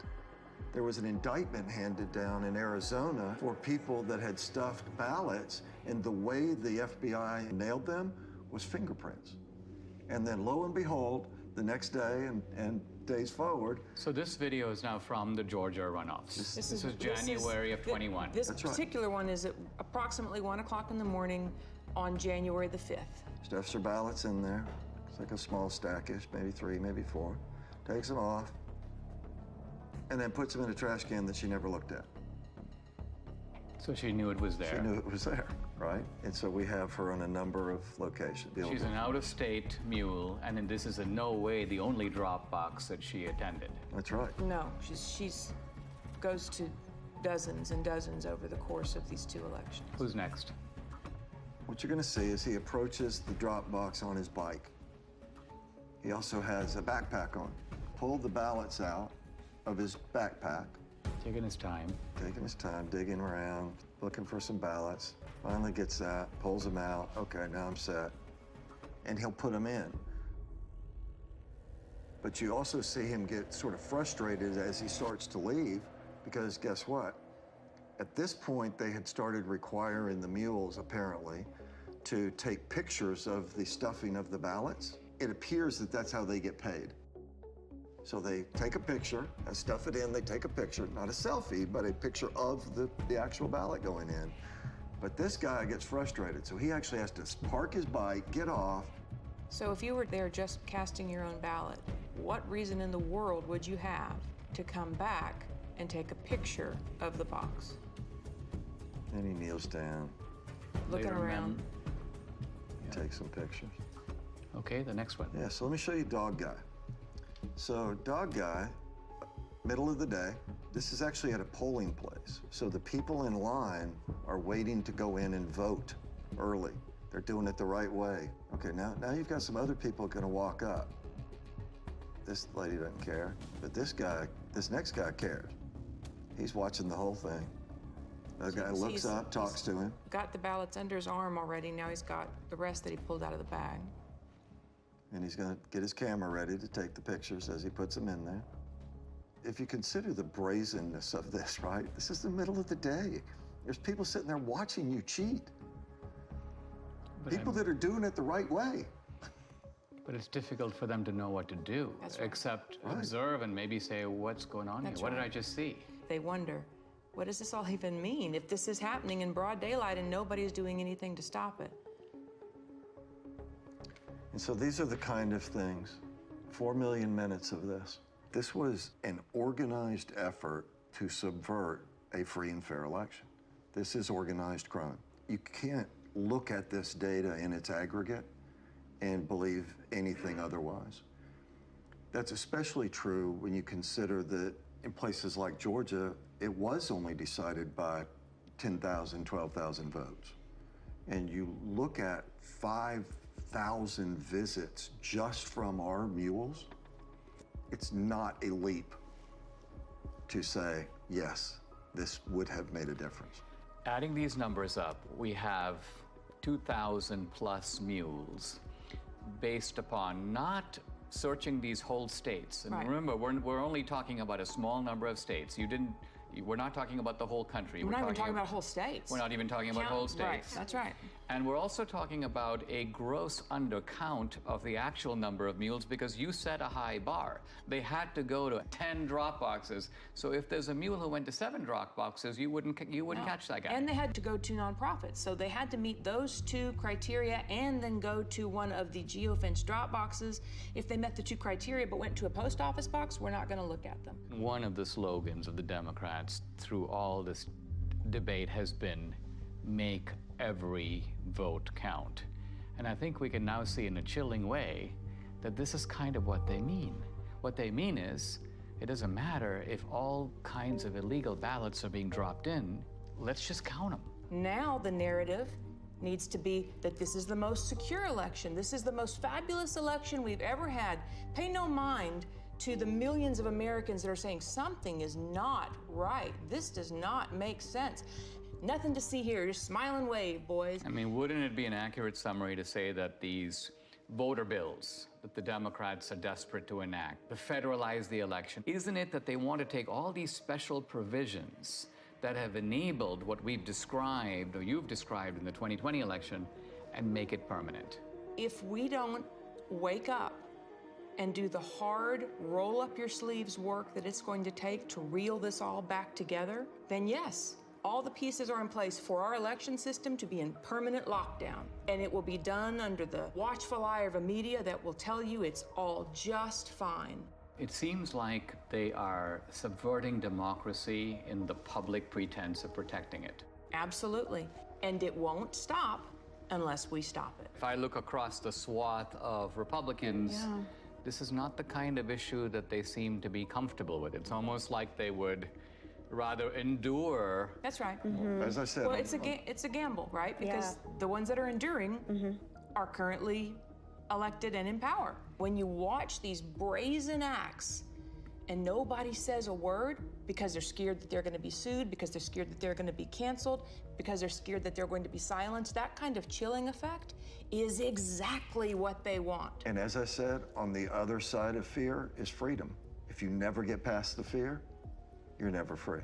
there was an indictment handed down in Arizona for people that had stuffed ballots, and the way the FBI nailed them was fingerprints. And then lo and behold, the next day and days forward. So this video is now from the Georgia runoffs. This is January of 21. This particular one is at approximately 1 o'clock in the morning on January the 5th. Stuffs her ballots in there. It's like a small stackish, maybe 3, maybe 4. Takes them off, and then puts them in a trash can that she never looked at. So she knew it was there. She knew it was there, right? And so we have her on a number of locations. She's an out-of-state mule, and then this is in no way the only drop box that she attended. That's right. No, she's goes to dozens and dozens over the course of these 2 elections. Who's next? What you're going to see is he approaches the drop box on his bike. He also has a backpack on. Pulled the ballots out of his backpack. Taking his time. Taking his time, digging around, looking for some ballots. Finally gets that, pulls them out. Okay, now I'm set. And he'll put them in. But you also see him get sort of frustrated as he starts to leave, because guess what? At this point, they had started requiring the mules, apparently, to take pictures of the stuffing of the ballots. It appears that that's how they get paid. So they take a picture, stuff it in, they take a picture, not a selfie, but a picture of the actual ballot going in. But this guy gets frustrated, so he actually has to park his bike, get off. So if you were there just casting your own ballot, what reason in the world would you have to come back and take a picture of the box? And he kneels down. Looking around. Take some pictures. Okay, the next one. Yeah, so let me show you Dog Guy. So Dog Guy, middle of the day, this is actually at a polling place. So the people in line are waiting to go in and vote early. They're doing it the right way. Okay, now you've got some other people gonna walk up. This lady doesn't care, but this next guy cares. He's watching the whole thing. The guy looks up, talks to him. Got the ballots under his arm already. Now he's got the rest that he pulled out of the bag. And he's gonna get his camera ready to take the pictures as he puts them in there. If you consider the brazenness of this, right? This is the middle of the day. There's people sitting there watching you cheat. People that are doing it the right way. But it's difficult for them to know what to do, except observe and maybe say, what's going on here? What did I just see? They wonder, what does this all even mean if this is happening in broad daylight and nobody's doing anything to stop it? And so these are the kind of things, 4 million minutes of this. This was an organized effort to subvert a free and fair election. This is organized crime. You can't look at this data in its aggregate and believe anything otherwise. That's especially true when you consider that in places like Georgia, it was only decided by 10,000, 12,000 votes. And you look at 5,000 visits just from our mules, it's not a leap to say, yes, this would have made a difference. Adding these numbers up, we have 2,000 plus mules based upon not searching these whole states. And remember, we're only talking about a small number of states. We're not talking about the whole country. We're not even talking about whole states. We're not even talking about whole states. Right, that's right. And we're also talking about a gross undercount of the actual number of mules because you set a high bar. They had to go to 10 drop boxes. So if there's a mule who went to 7 drop boxes, you wouldn't catch that guy. And they had to go to nonprofits. So they had to meet those 2 criteria and then go to one of the geofence drop boxes. If they met the 2 criteria but went to a post office box, we're not going to look at them. One of the slogans of the Democrats through all this debate has been, make every vote count. And I think we can now see in a chilling way that this is kind of what they mean. What they mean is, it doesn't matter if all kinds of illegal ballots are being dropped in, let's just count them. Now the narrative needs to be that this is the most secure election. This is the most fabulous election we've ever had. Pay no mind to the millions of Americans that are saying something is not right. This does not make sense. Nothing to see here, just smile and wave, boys. I mean, wouldn't it be an accurate summary to say that these voter bills that the Democrats are desperate to enact, to federalize the election, isn't it that they want to take all these special provisions that have enabled what we've described, or you've described in the 2020 election, and make it permanent? If we don't wake up and do the hard, roll up your sleeves work that it's going to take to reel this all back together, then yes, all the pieces are in place for our election system to be in permanent lockdown. And it will be done under the watchful eye of a media that will tell you it's all just fine. It seems like they are subverting democracy in the public pretense of protecting it. Absolutely. And it won't stop unless we stop it. If I look across the swath of Republicans, this is not the kind of issue that they seem to be comfortable with. It's almost like they would rather endure. That's right. As I said, well, it's a gamble, right? Because the ones that are enduring are currently elected and in power. When you watch these brazen acts and nobody says a word because they're scared that they're going to be sued, because they're scared that they're going to be canceled, because they're scared that they're going to be silenced, that kind of chilling effect is exactly what they want. And as I said, on the other side of fear is freedom. If you never get past the fear, you're never free.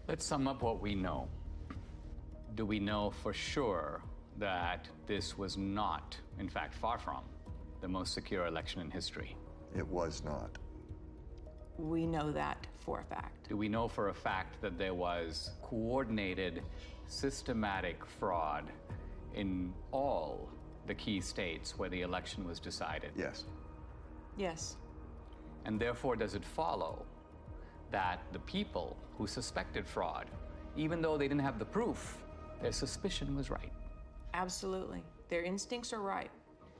Let's sum up what we know. Do we know for sure that this was not, in fact, far from, the most secure election in history? It was not. We know that for a fact. Do we know for a fact that there was coordinated, systematic fraud in all the key states where the election was decided? Yes. Yes. And therefore, does it follow that the people who suspected fraud, even though they didn't have the proof, their suspicion was right? Absolutely. Their instincts are right.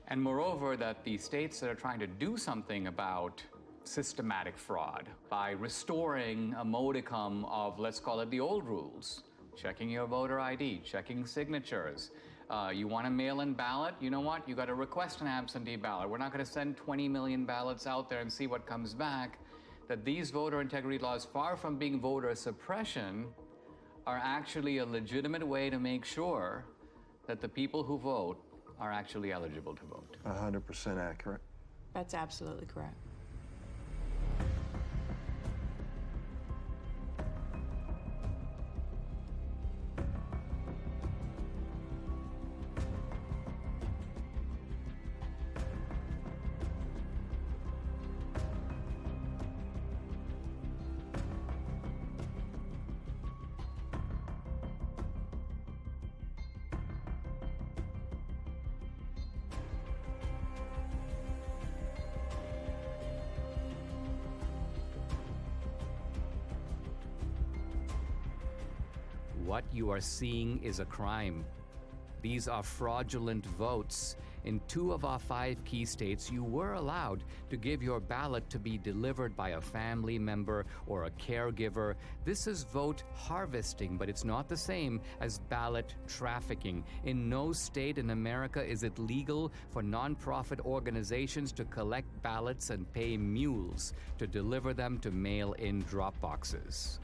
And moreover, that the states that are trying to do something about systematic fraud by restoring a modicum of, let's call it the old rules, checking your voter ID, checking signatures. You want a mail-in ballot? You know what? You got to request an absentee ballot. We're not going to send 20 million ballots out there and see what comes back. That these voter integrity laws, far from being voter suppression, are actually a legitimate way to make sure that the people who vote are actually eligible to vote. 100% accurate. That's absolutely correct. What you are seeing is a crime. These are fraudulent votes. In 2 of our 5 key states, you were allowed to give your ballot to be delivered by a family member or a caregiver. This is vote harvesting, but it's not the same as ballot trafficking. In no state in America is it legal for nonprofit organizations to collect ballots and pay mules to deliver them to mail-in drop boxes.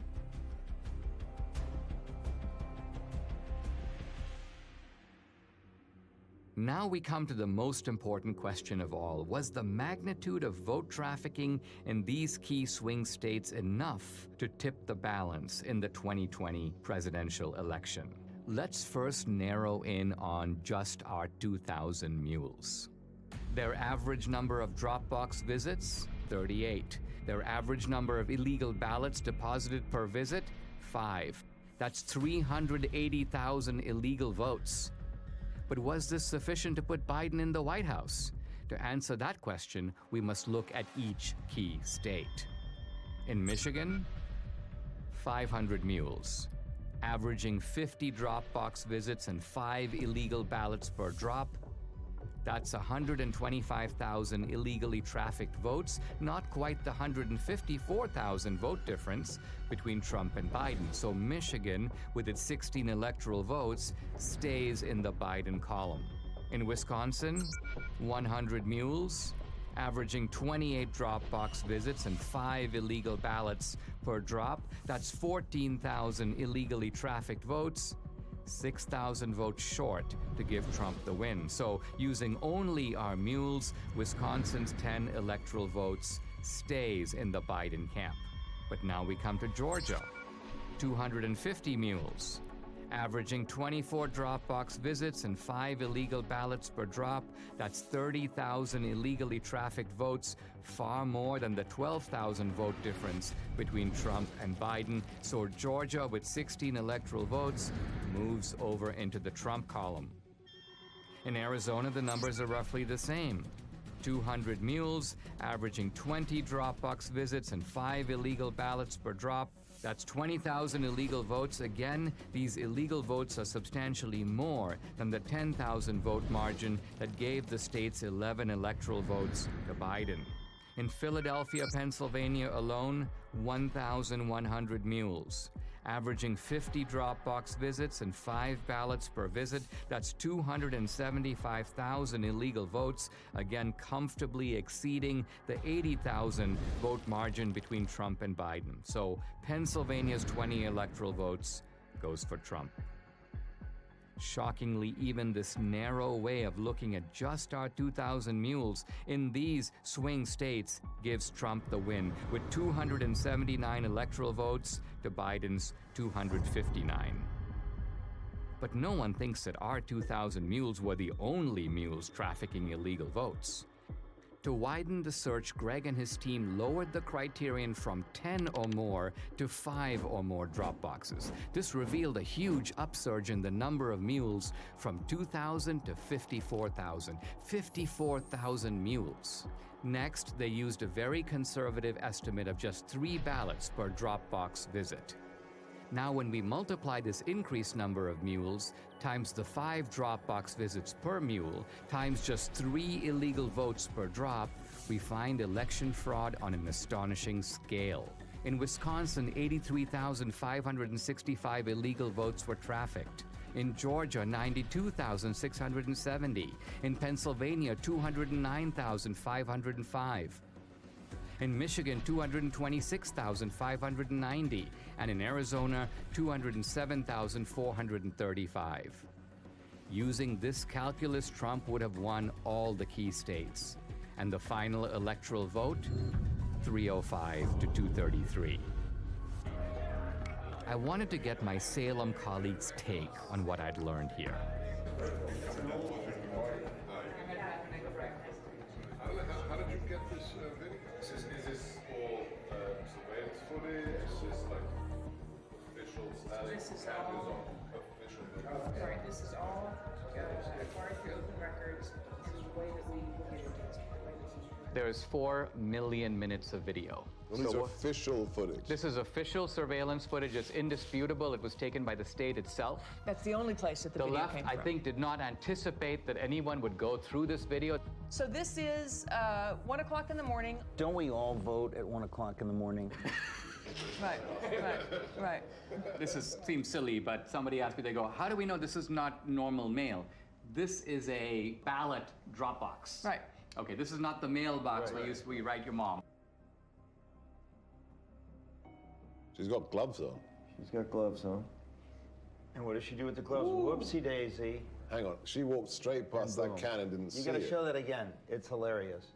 Now we come to the most important question of all. Was the magnitude of vote trafficking in these key swing states enough to tip the balance in the 2020 presidential election? Let's first narrow in on just our 2,000 mules. Their average number of Dropbox visits, 38. Their average number of illegal ballots deposited per visit, 5. That's 380,000 illegal votes. But was this sufficient to put Biden in the White House? To answer that question, we must look at each key state. In Michigan, 500 mules, averaging 50 Dropbox visits and 5 illegal ballots per drop. That's 125,000 illegally trafficked votes, not quite the 154,000 vote difference between Trump and Biden. So Michigan, with its 16 electoral votes, stays in the Biden column. In Wisconsin, 100 mules, averaging 28 drop box visits and 5 illegal ballots per drop. That's 14,000 illegally trafficked votes, 6,000 votes short to give Trump the win. So using only our mules, Wisconsin's 10 electoral votes stays in the Biden camp. But now we come to Georgia. 250 mules, averaging 24 drop box visits and 5 illegal ballots per drop. That's 30,000 illegally trafficked votes, far more than the 12,000 vote difference between Trump and Biden. So Georgia, with 16 electoral votes, moves over into the Trump column. In Arizona, the numbers are roughly the same. 200 mules, averaging 20 drop box visits and 5 illegal ballots per drop. That's 20,000 illegal votes. Again, these illegal votes are substantially more than the 10,000 vote margin that gave the state's 11 electoral votes to Biden. In Philadelphia, Pennsylvania alone, 1,100 mules, averaging 50 drop box visits and 5 ballots per visit. That's 275,000 illegal votes, again comfortably exceeding the 80,000 vote margin between Trump and Biden. So Pennsylvania's 20 electoral votes goes for Trump. Shockingly, even this narrow way of looking at just our 2,000 mules in these swing states gives Trump the win, with 279 electoral votes to Biden's 259. But no one thinks that our 2,000 mules were the only mules trafficking illegal votes. To widen the search, Greg and his team lowered the criterion from 10 or more to 5 or more drop boxes. This revealed a huge upsurge in the number of mules from 2,000 to 54,000. 54,000 mules. Next, they used a very conservative estimate of just 3 ballots per drop box visit. Now, when we multiply this increased number of mules times the 5 drop box visits per mule times just 3 illegal votes per drop, we find election fraud on an astonishing scale. In Wisconsin, 83,565 illegal votes were trafficked. In Georgia, 92,670. In Pennsylvania, 209,505. In Michigan, 226,590, and in Arizona, 207,435. Using this calculus, Trump would have won all the key states. And the final electoral vote, 305 to 233. I wanted to get my Salem colleagues' take on what I'd learned here. How did you get this video? Is this all surveillance footage? Is this like official status? This is all. Sorry, this is all acquired through open records in the way that we will get into this. There's 4 million minutes of video. Well, these are official footage. This is official surveillance footage. It's indisputable. It was taken by the state itself. That's the only place that the video left, came from. I think, did not anticipate that anyone would go through this video. So this is 1 o'clock in the morning. Don't we all vote at 1 o'clock in the morning? Right. This seems silly, but somebody asked me, they go, how do we know this is not normal mail? This is a ballot drop box. Right. Okay, this is not the mailbox where we write your mom. She's got gloves on. She's got gloves on. And what does she do with the gloves? Ooh. Whoopsie daisy. Hang on, she walked straight past that can and didn't see it. You gotta show that again. It's hilarious.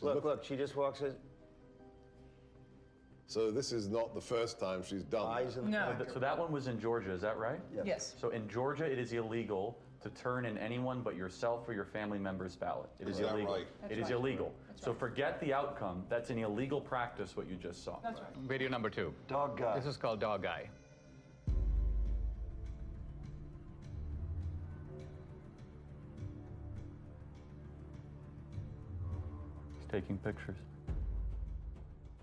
Look, she just walks in. So this is not the first time she's done that. No. So that one was in Georgia, is that right? Yes. So in Georgia, it is illegal to turn in anyone but yourself or your family member's ballot. It is illegal. Right? It is illegal. So forget the outcome. That's an illegal practice, what you just saw. That's right. Video number 2. Dog guy. This is called Dog Guy. He's taking pictures.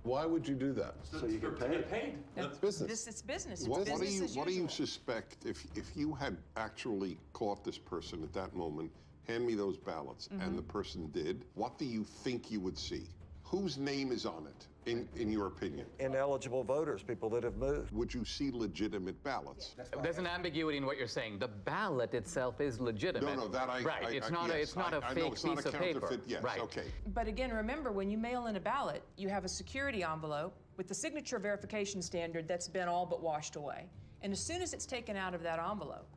Why would you do that? So you get paid. It's business. It's business. What business as do you usual. suspect if you had actually caught this person at that moment hand me those ballots, and the person did, what do you think you would see? Whose name is on it, in your opinion? Ineligible voters, people that have moved. Would you see legitimate ballots? There's an ambiguity in what you're saying. The ballot itself is legitimate. No, that I... Right, it's not a fake piece of paper. Yes, right. okay. But again, remember, when you mail in a ballot, you have a security envelope with the signature verification standard that's been all but washed away. And as soon as it's taken out of that envelope,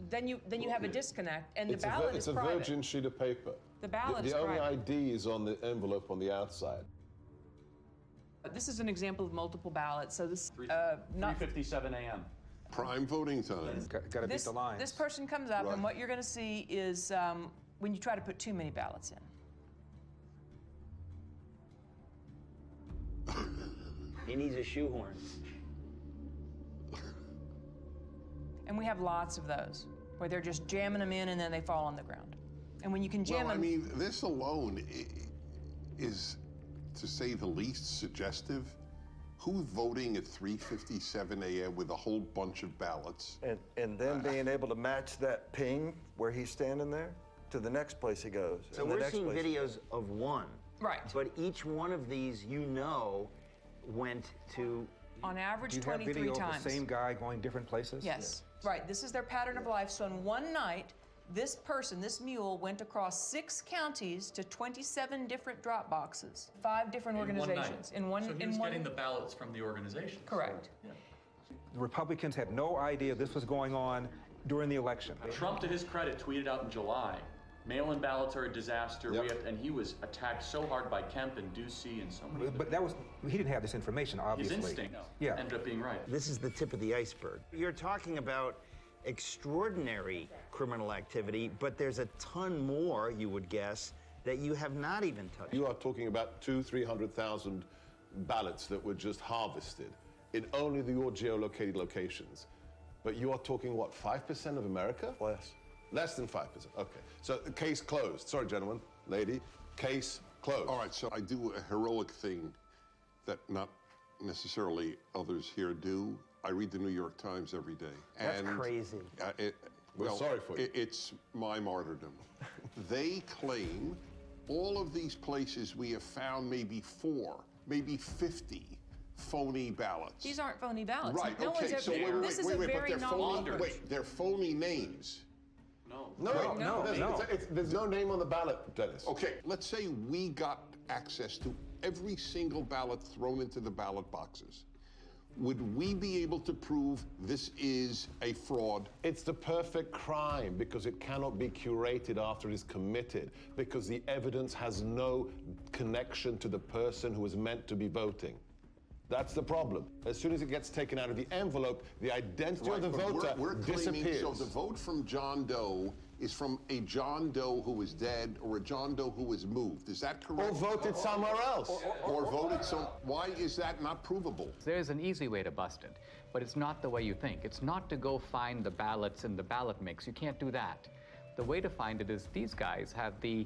then you have a disconnect, and the ballot is private. It's a virgin sheet of paper. The ballot is private. The only ID is on the envelope on the outside. This is an example of multiple ballots, so this... 3:57 a.m. Prime voting time. Got to beat the lines. This person comes up, and what you're going to see is when you try to put too many ballots in. He needs a shoehorn. And we have lots of those, where they're just jamming them in and then they fall on the ground. And when you can jam them... I mean, this alone is, to say the least, suggestive. Who's voting at 3:57 a.m. with a whole bunch of ballots? And then being able to match that ping where he's standing there to the next place he goes. So we're seeing videos of one. Right. But each one of these, went to... On average, Do you have 23 video times. of the same guy going different places? Yes. Right. This is their pattern of life. So in one night, this person, this mule, went across 6 counties to 27 different drop boxes, 5 different organizations. In one night. So he was getting the ballots from the organization. Correct. So, yeah. The Republicans had no idea this was going on during the election. Trump, to his credit, tweeted out in July, mail-in ballots are a disaster. Yep. And he was attacked so hard by Kemp and Ducey and so many. But he didn't have this information, obviously. His instinct ended up being right. This is the tip of the iceberg. You're talking about extraordinary criminal activity, but there's a ton more, you would guess, that you have not even touched. You are talking about 200,000-300,000 ballots that were just harvested in only your geolocated locations. But you are talking, what, 5% of America? Less. Less than 5%. Okay. So the case closed. Sorry, gentlemen, lady. Case closed. All right, so I do a heroic thing that not necessarily others here do. I read the New York Times every day. That's crazy. We're sorry for you. It's my martyrdom. They claim all of these places we have found maybe 4, maybe 50 phony ballots. These aren't phony ballots. Right, No okay, one's so ever, wait, this is a very novel... Wait, they're phony names. No. There's no name on the ballot, Dennis. Okay, let's say we got access to every single ballot thrown into the ballot boxes. Would we be able to prove this is a fraud? It's the perfect crime because it cannot be curated after it is committed, because the evidence has no connection to the person who is meant to be voting. That's the problem. As soon as it gets taken out of the envelope, the identity of the voter we're claiming, disappears. So the vote from John Doe is from a John Doe who is dead or a John Doe who is moved. Is that correct? Or voted somewhere else. Or voted some... Why is that not provable? There's an easy way to bust it, but it's not the way you think. It's not to go find the ballots in the ballot mix. You can't do that. The way to find it is these guys have the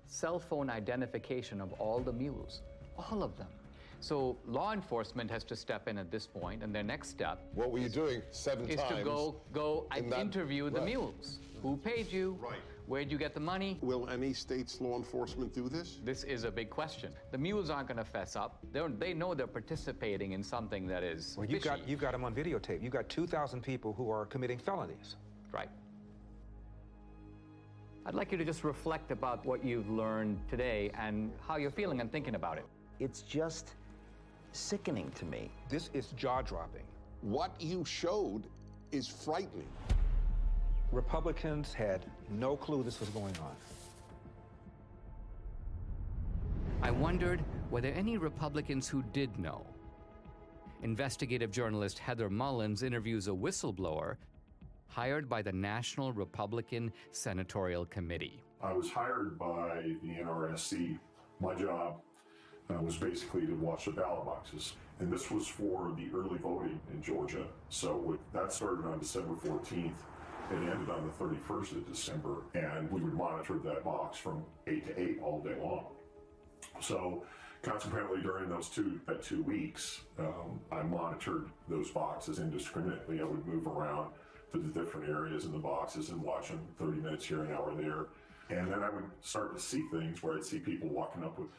cell phone identification of all the mules, all of them. So law enforcement has to step in at this point, and their next step... What were you doing 7 times? Is to go interview the mules. Who paid you? Right. Where'd you get the money? Will any state's law enforcement do this? This is a big question. The mules aren't going to fess up. They know they're participating in something that is Well, you've got them on videotape. You've got 2,000 people who are committing felonies. Right. I'd like you to just reflect about what you've learned today and how you're feeling and thinking about it. It's just sickening to me. This is jaw-dropping. What you showed is frightening. Republicans had no clue this was going on. I wondered, were there any Republicans who did know? Investigative journalist Heather Mullins interviews a whistleblower hired by the National Republican Senatorial Committee. I was hired by the NRSC. My job was basically to watch the ballot boxes. And this was for the early voting in Georgia. So that started on December 14th. It ended on the 31st of December. And we would monitor that box from 8 to 8 all day long. So consequently, during those that 2 weeks, I monitored those boxes indiscriminately. I would move around to the different areas in the boxes and watch them 30 minutes here, an hour there. And then I would start to see things where I'd see people walking up with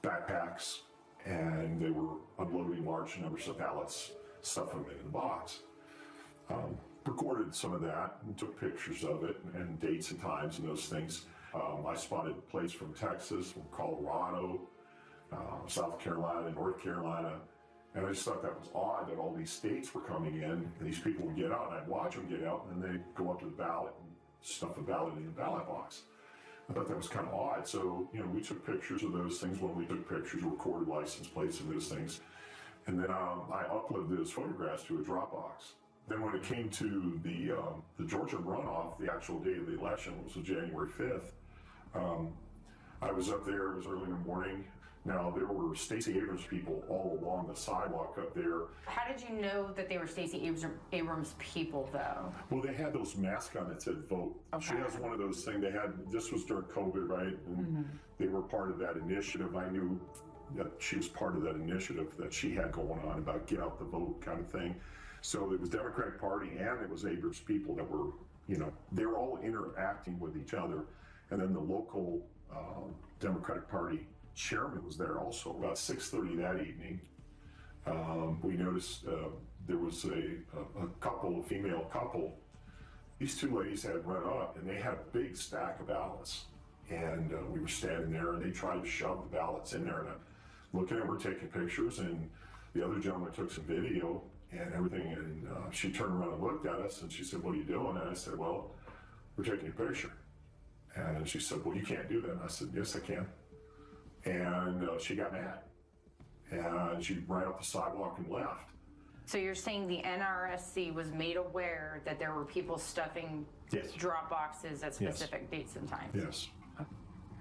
backpacks, and they were unloading large numbers of ballots, stuffing them in the box. Recorded some of that and took pictures of it and dates and times and those things. I spotted plates from Texas, from Colorado, South Carolina, North Carolina. And I just thought that was odd that all these states were coming in and these people would get out and I'd watch them get out and then they'd go up to the ballot and stuff the ballot in the ballot box. I thought that was kind of odd. So, we took pictures of those things. When we took pictures, recorded license plates and those things. And then I uploaded those photographs to a Dropbox. Then when it came to the Georgia runoff, the actual day of the election, which was January 5th, I was up there, it was early in the morning. Now, there were Stacey Abrams people all along the sidewalk up there. How did you know that they were Stacey Abrams people, though? Well, they had those masks on that said vote. Okay. She has one of those things they had, this was during COVID, right? And they were part of that initiative. I knew that she was part of that initiative that she had going on about get out the vote kind of thing. So it was Democratic Party and it was Abrams people that were, they were all interacting with each other. And then the local Democratic Party chairman was there also. About 6:30 that evening, we noticed there was a couple, a female couple. These two ladies had run up and they had a big stack of ballots. And we were standing there and they tried to shove the ballots in there. And I'm looking at her, taking pictures, and the other gentleman took some video and everything. And she turned around and looked at us and she said, "What are you doing?" And I said, "Well, we're taking a picture." And she said, "Well, you can't do that." And I said, "Yes, I can." And she got mad. And she ran up the sidewalk and left. So you're saying the NRSC was made aware that there were people stuffing drop boxes at specific dates and times? Yes.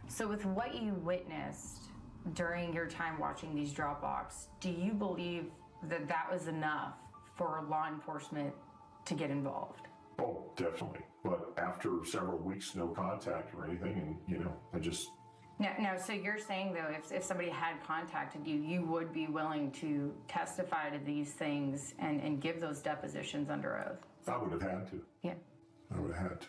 So with what you witnessed during your time watching these drop boxes, do you believe that that was enough for law enforcement to get involved? Oh, definitely. But after several weeks, no contact or anything, and I just... Now, so you're saying, though, if somebody had contacted you, you would be willing to testify to these things and give those depositions under oath? I would have had to. Yeah. I would have had to.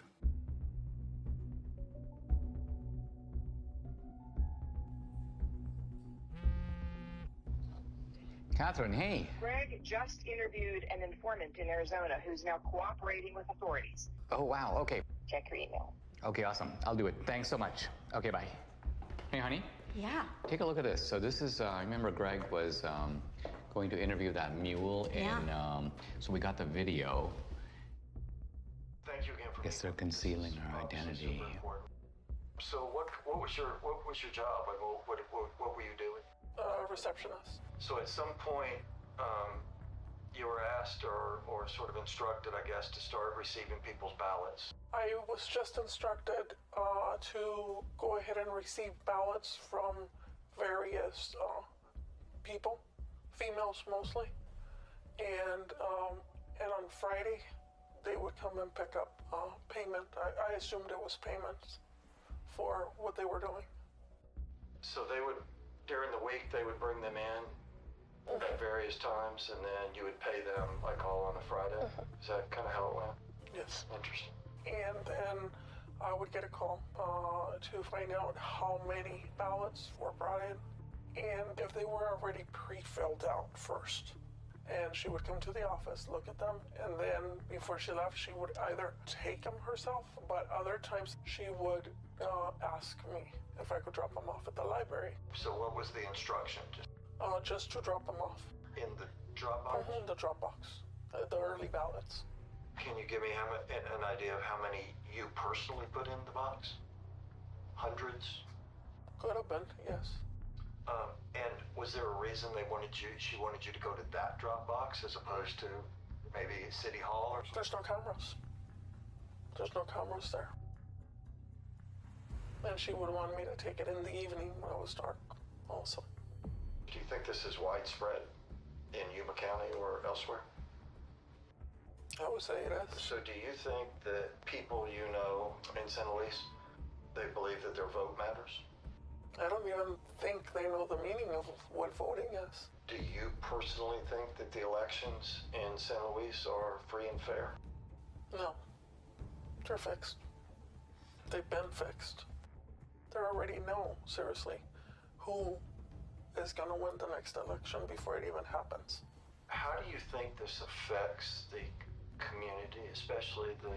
Catherine, hey. Greg just interviewed an informant in Arizona who's now cooperating with authorities. Oh, wow. Okay. Check your email. Okay, awesome. I'll do it. Thanks so much. Okay, bye. Hey, honey. Yeah. Take a look at this. So this is, I remember Greg was going to interview that mule, and so we got the video. Thank you again for. I guess they're concealing her identity. So what was your job? Like, what were you doing? Receptionist. So at some point, you were asked or sort of instructed, I guess, to start receiving people's ballots. I was just instructed to go ahead and receive ballots from various people, females mostly, and on Friday they would come and pick up payment. I assumed it was payments for what they were doing. So they would, during the week, they would bring them in at various times, and then you would pay them like all on a Friday. Is that kind of how it went? Yes. Interesting. And then I would get a call to find out how many ballots were brought in and if they were already pre-filled out first. And she would come to the office, look at them, and then before she left, she would either take them herself, but other times she would ask me if I could drop them off at the library. So what was the instruction? Just to drop them off. In the drop box? The drop box, the early ballots. Can you give me an idea of how many you personally put in the box? Hundreds? Could have been, yes. And was there a reason she wanted you to go to that drop box as opposed to maybe City Hall or something? There's no cameras. There's no cameras there. And she would want me to take it in the evening when it was dark also. Do you think this is widespread in Yuma County or elsewhere? I would say it is. So do you think that people you know in San Luis, they believe that their vote matters? I don't even think they know the meaning of what voting is. Do you personally think that the elections in San Luis are free and fair? No. They're fixed. they've been fixed. They already know, seriously, who is going to win the next election before it even happens. How do you think this affects the community, especially the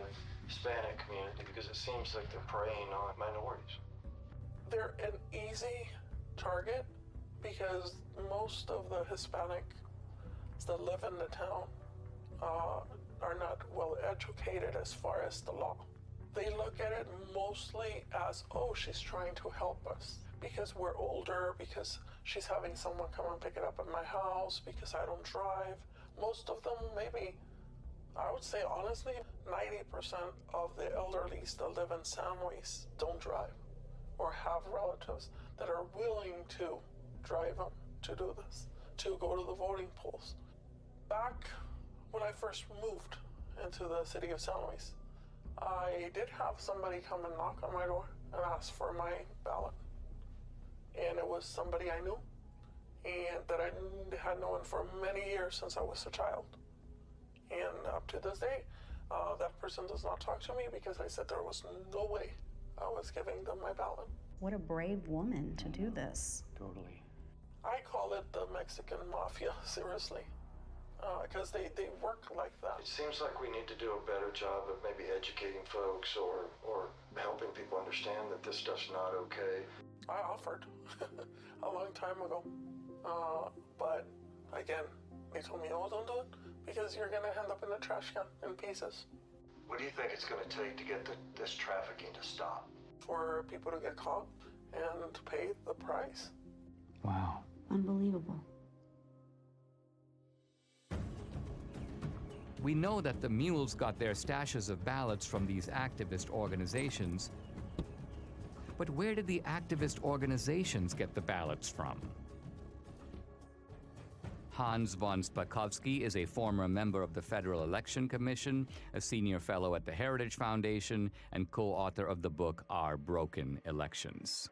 Hispanic community, because it seems like they're preying on minorities? They're an easy target because most of the Hispanics that live in the town are not well educated as far as the law. They look at it mostly as, oh, she's trying to help us because we're older, because she's having someone come and pick it up at my house, because I don't drive. Most of them, maybe, I would say honestly, 90% of the elderlies that live in San Luis don't drive or have relatives that are willing to drive them to do this, to go to the voting polls. Back when I first moved into the city of San Luis, I did have somebody come and knock on my door and ask for my ballot. And it was somebody I knew and that I had known for many years since I was a child. And up to this day, that person does not talk to me because I said there was no way I was giving them my ballot. What a brave woman to do this. Totally. I call it the Mexican mafia, seriously, because they work like that. It seems like we need to do a better job of maybe educating folks or helping people understand that this stuff's not okay. I offered a long time ago, but again, they told me, oh, don't do it because you're going to end up in the trash can in pieces. What do you think it's going to take to get this trafficking to stop? For people to get caught and to pay the price. Wow. Unbelievable. We know that the Mules got their stashes of ballots from these activist organizations. But where did the activist organizations get the ballots from? Hans von Spakovsky is a former member of the Federal Election Commission, a senior fellow at the Heritage Foundation, and co-author of the book Our Broken Elections.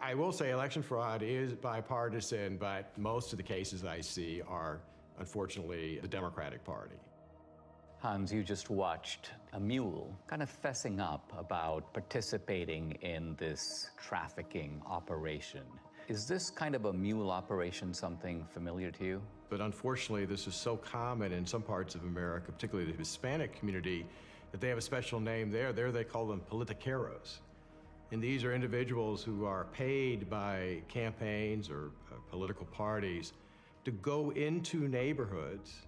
I will say election fraud is bipartisan, but most of the cases I see are, unfortunately, the Democratic Party. Hans, you just watched a mule kind of fessing up about participating in this trafficking operation. Is this kind of a mule operation something familiar to you? But unfortunately, this is so common in some parts of America, particularly the Hispanic community, that they have a special name there. There they call them politiqueros. And these are individuals who are paid by campaigns or political parties to go into neighborhoods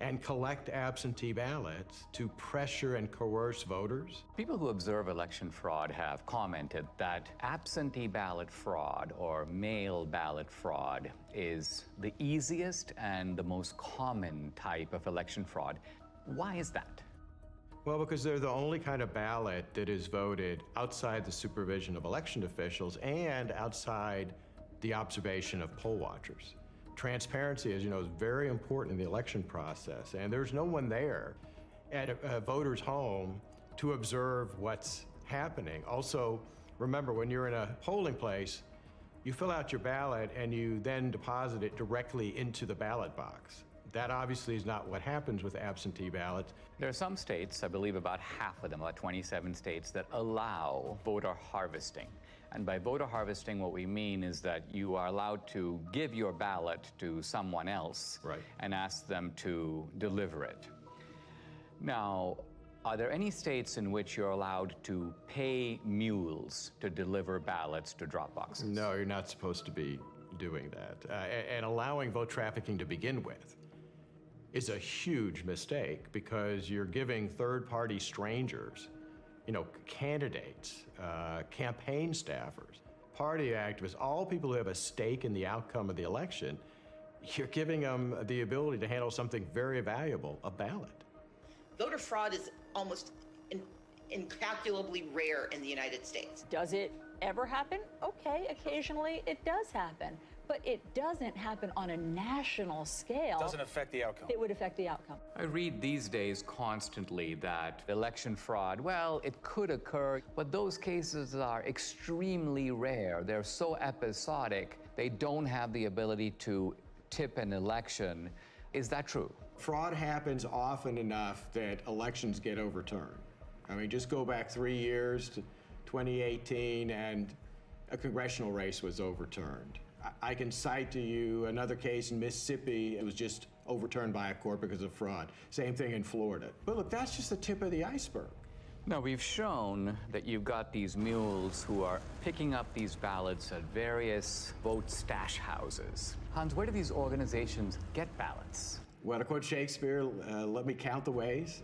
and collect absentee ballots to pressure and coerce voters. People who observe election fraud have commented that absentee ballot fraud or mail ballot fraud is the easiest and the most common type of election fraud. Why is that? Well, because they're the only kind of ballot that is voted outside the supervision of election officials and outside the observation of poll watchers. Transparency, as you know, is very important in the election process, and there's no one there at a voter's home to observe what's happening. Also, remember, when you're in a polling place, you fill out your ballot and you then deposit it directly into the ballot box. That obviously is not what happens with absentee ballots. There are some states, I believe about half of them, about 27 states, that allow voter harvesting. And by voter harvesting, what we mean is that you are allowed to give your ballot to someone else and ask them to deliver it. Now, are there any states in which you're allowed to pay mules to deliver ballots to drop boxes? No, you're not supposed to be doing that. And allowing vote trafficking to begin with is a huge mistake because you're giving third-party strangers, you know, candidates, campaign staffers, party activists, all people who have a stake in the outcome of the election, you're giving them the ability to handle something very valuable, a ballot. Voter fraud is almost incalculably rare in the United States. Does it ever happen? Okay, occasionally it does happen. But it doesn't happen on a national scale. It doesn't affect the outcome. It would affect the outcome. I read these days constantly that election fraud, well, it could occur, but those cases are extremely rare. They're so episodic, they don't have the ability to tip an election. Is that true? Fraud happens often enough that elections get overturned. I mean, just go back 3 years to 2018 and a congressional race was overturned. I can cite to you another case in Mississippi. It was just overturned by a court because of fraud. Same thing in Florida. But look, that's just the tip of the iceberg. Now, we've shown that you've got these mules who are picking up these ballots at various vote stash houses. Hans, where do these organizations get ballots? Well, to quote Shakespeare, let me count the ways.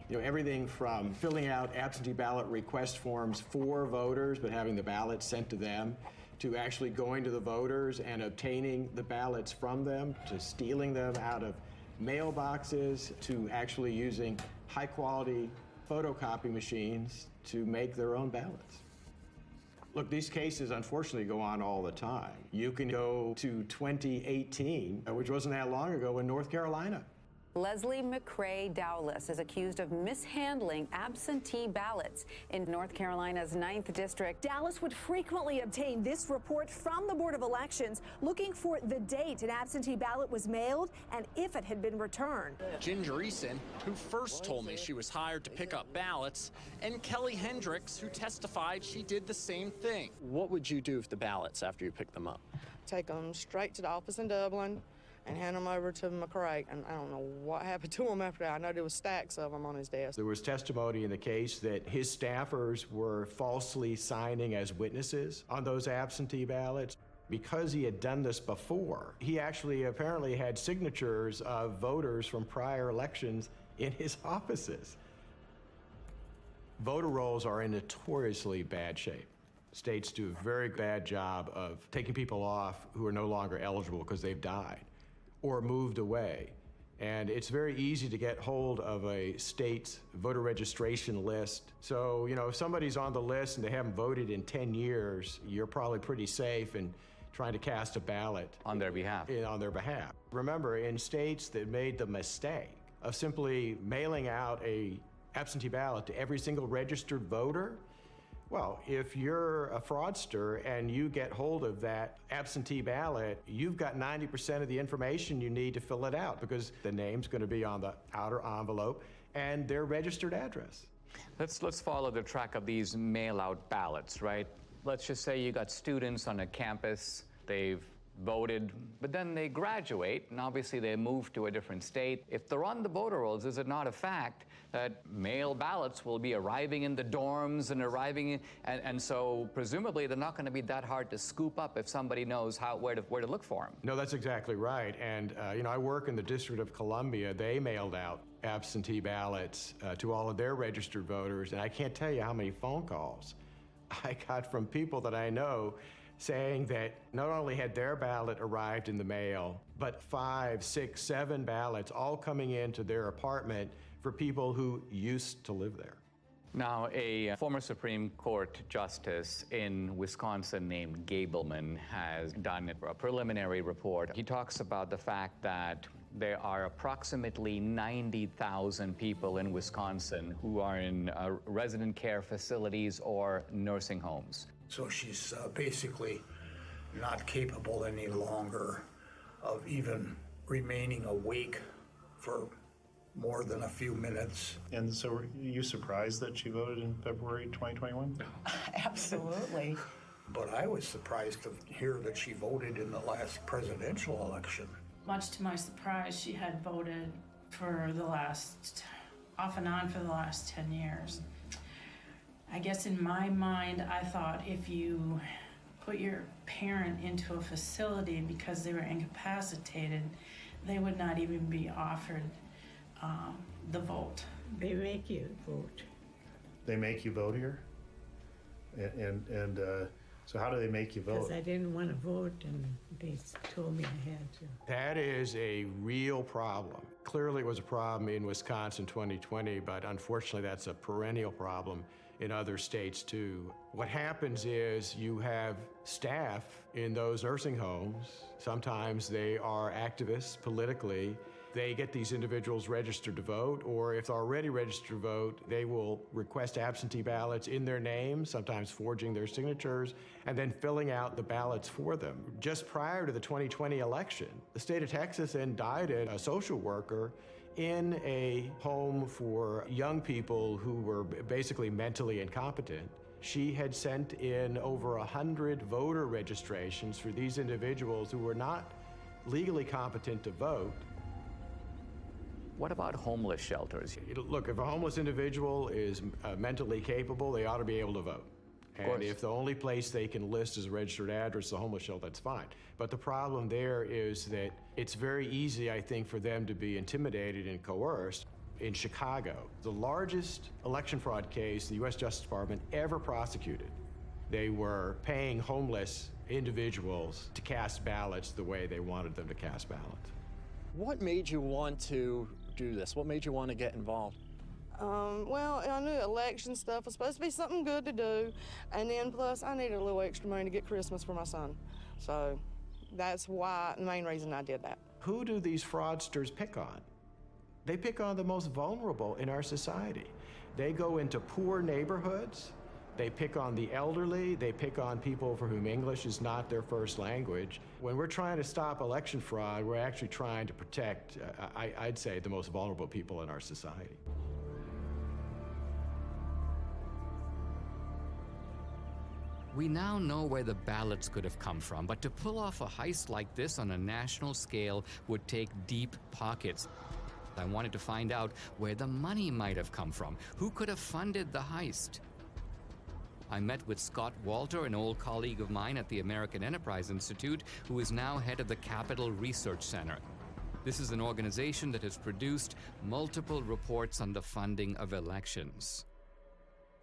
You know, everything from filling out absentee ballot request forms for voters, but having the ballots sent to them, to actually going to the voters and obtaining the ballots from them, to stealing them out of mailboxes, to actually using high-quality photocopy machines to make their own ballots. Look, these cases unfortunately go on all the time. You can go to 2018, which wasn't that long ago, in North Carolina. Leslie McCrae Dowless is accused of mishandling absentee ballots in North Carolina's 9th District. Dallas would frequently obtain this report from the Board of Elections looking for the date an absentee ballot was mailed and if it had been returned. Ginger Eason, who first told me she was hired to pick up ballots, and Kelly Hendricks, who testified she did the same thing. What would you do with the ballots after you picked them up? Take them straight to the office in Dublin and hand them over to McCrae. And I don't know what happened to him after that. I know there was stacks of them on his desk. There was testimony in the case that his staffers were falsely signing as witnesses on those absentee ballots. Because he had done this before, he actually apparently had signatures of voters from prior elections in his offices. Voter rolls are in notoriously bad shape. States do a very bad job of taking people off who are no longer eligible because they've died or moved away. And it's very easy to get hold of a state's voter registration list. So, you know, if somebody's on the list and they haven't voted in 10 years, you're probably pretty safe in trying to cast a ballot on their behalf. On their behalf. Remember, in states that made the mistake of simply mailing out a absentee ballot to every single registered voter, well, if you're a fraudster and you get hold of that absentee ballot, you've got 90% of the information you need to fill it out because the name's going to be on the outer envelope and their registered address. Let's follow the track of these mail-out ballots, right? Let's just say you got students on a campus, they've voted, but then they graduate, and obviously they move to a different state. If they're on the voter rolls, is it not a fact that mail ballots will be arriving in the dorms and arriving, and so presumably they're not going to be that hard to scoop up if somebody knows where to look for them? No, that's exactly right. And you know, I work in the District of Columbia. They mailed out absentee ballots to all of their registered voters, and I can't tell you how many phone calls I got from people that I know saying that not only had their ballot arrived in the mail, but 5, 6, 7 ballots all coming into their apartment for people who used to live there. Now, a former Supreme Court justice in Wisconsin named Gableman has done a preliminary report. He talks about the fact that there are approximately 90,000 people in Wisconsin who are in resident care facilities or nursing homes. So she's basically not capable any longer of even remaining awake for more than a few minutes. And so were you surprised that she voted in February 2021? Absolutely. But I was surprised to hear that she voted in the last presidential election. Much to my surprise, she had voted for off and on for the last 10 years. I guess in my mind, I thought if you put your parent into a facility because they were incapacitated, they would not even be offered the vote. They make you vote. They make you vote here? And so how do they make you vote? Because I didn't want to vote, and they told me I had to. That is a real problem. Clearly it was a problem in Wisconsin 2020, but unfortunately that's a perennial problem in other states too. What happens is you have staff in those nursing homes. Sometimes they are activists politically. They get these individuals registered to vote, or if they're already registered to vote, they will request absentee ballots in their name, sometimes forging their signatures, and then filling out the ballots for them. Just prior to the 2020 election, the state of Texas indicted a social worker in a home for young people who were basically mentally incompetent. She had sent in over 100 voter registrations for these individuals who were not legally competent to vote. What about homeless shelters? Look, if a homeless individual is mentally capable, they ought to be able to vote. And if the only place they can list as a registered address is a homeless shelter, that's fine. But the problem there is that it's very easy, I think, for them to be intimidated and coerced. In Chicago, the largest election fraud case the U.S. Justice Department ever prosecuted. They were paying homeless individuals to cast ballots the way they wanted them to cast ballots. What made you want to do this? What made you want to get involved? Well, I knew election stuff was supposed to be something good to do, and then plus I needed a little extra money to get Christmas for my son. So that's why, the main reason I did that. Who do these fraudsters pick on? They pick on the most vulnerable in our society. They go into poor neighborhoods, they pick on the elderly, they pick on people for whom English is not their first language. When we're trying to stop election fraud, we're actually trying to protect, I'd say, the most vulnerable people in our society. We now know where the ballots could have come from, but to pull off a heist like this on a national scale would take deep pockets. I wanted to find out where the money might have come from. Who could have funded the heist? I met with Scott Walter, an old colleague of mine at the American Enterprise Institute, who is now head of the Capital Research Center. This is an organization that has produced multiple reports on the funding of elections.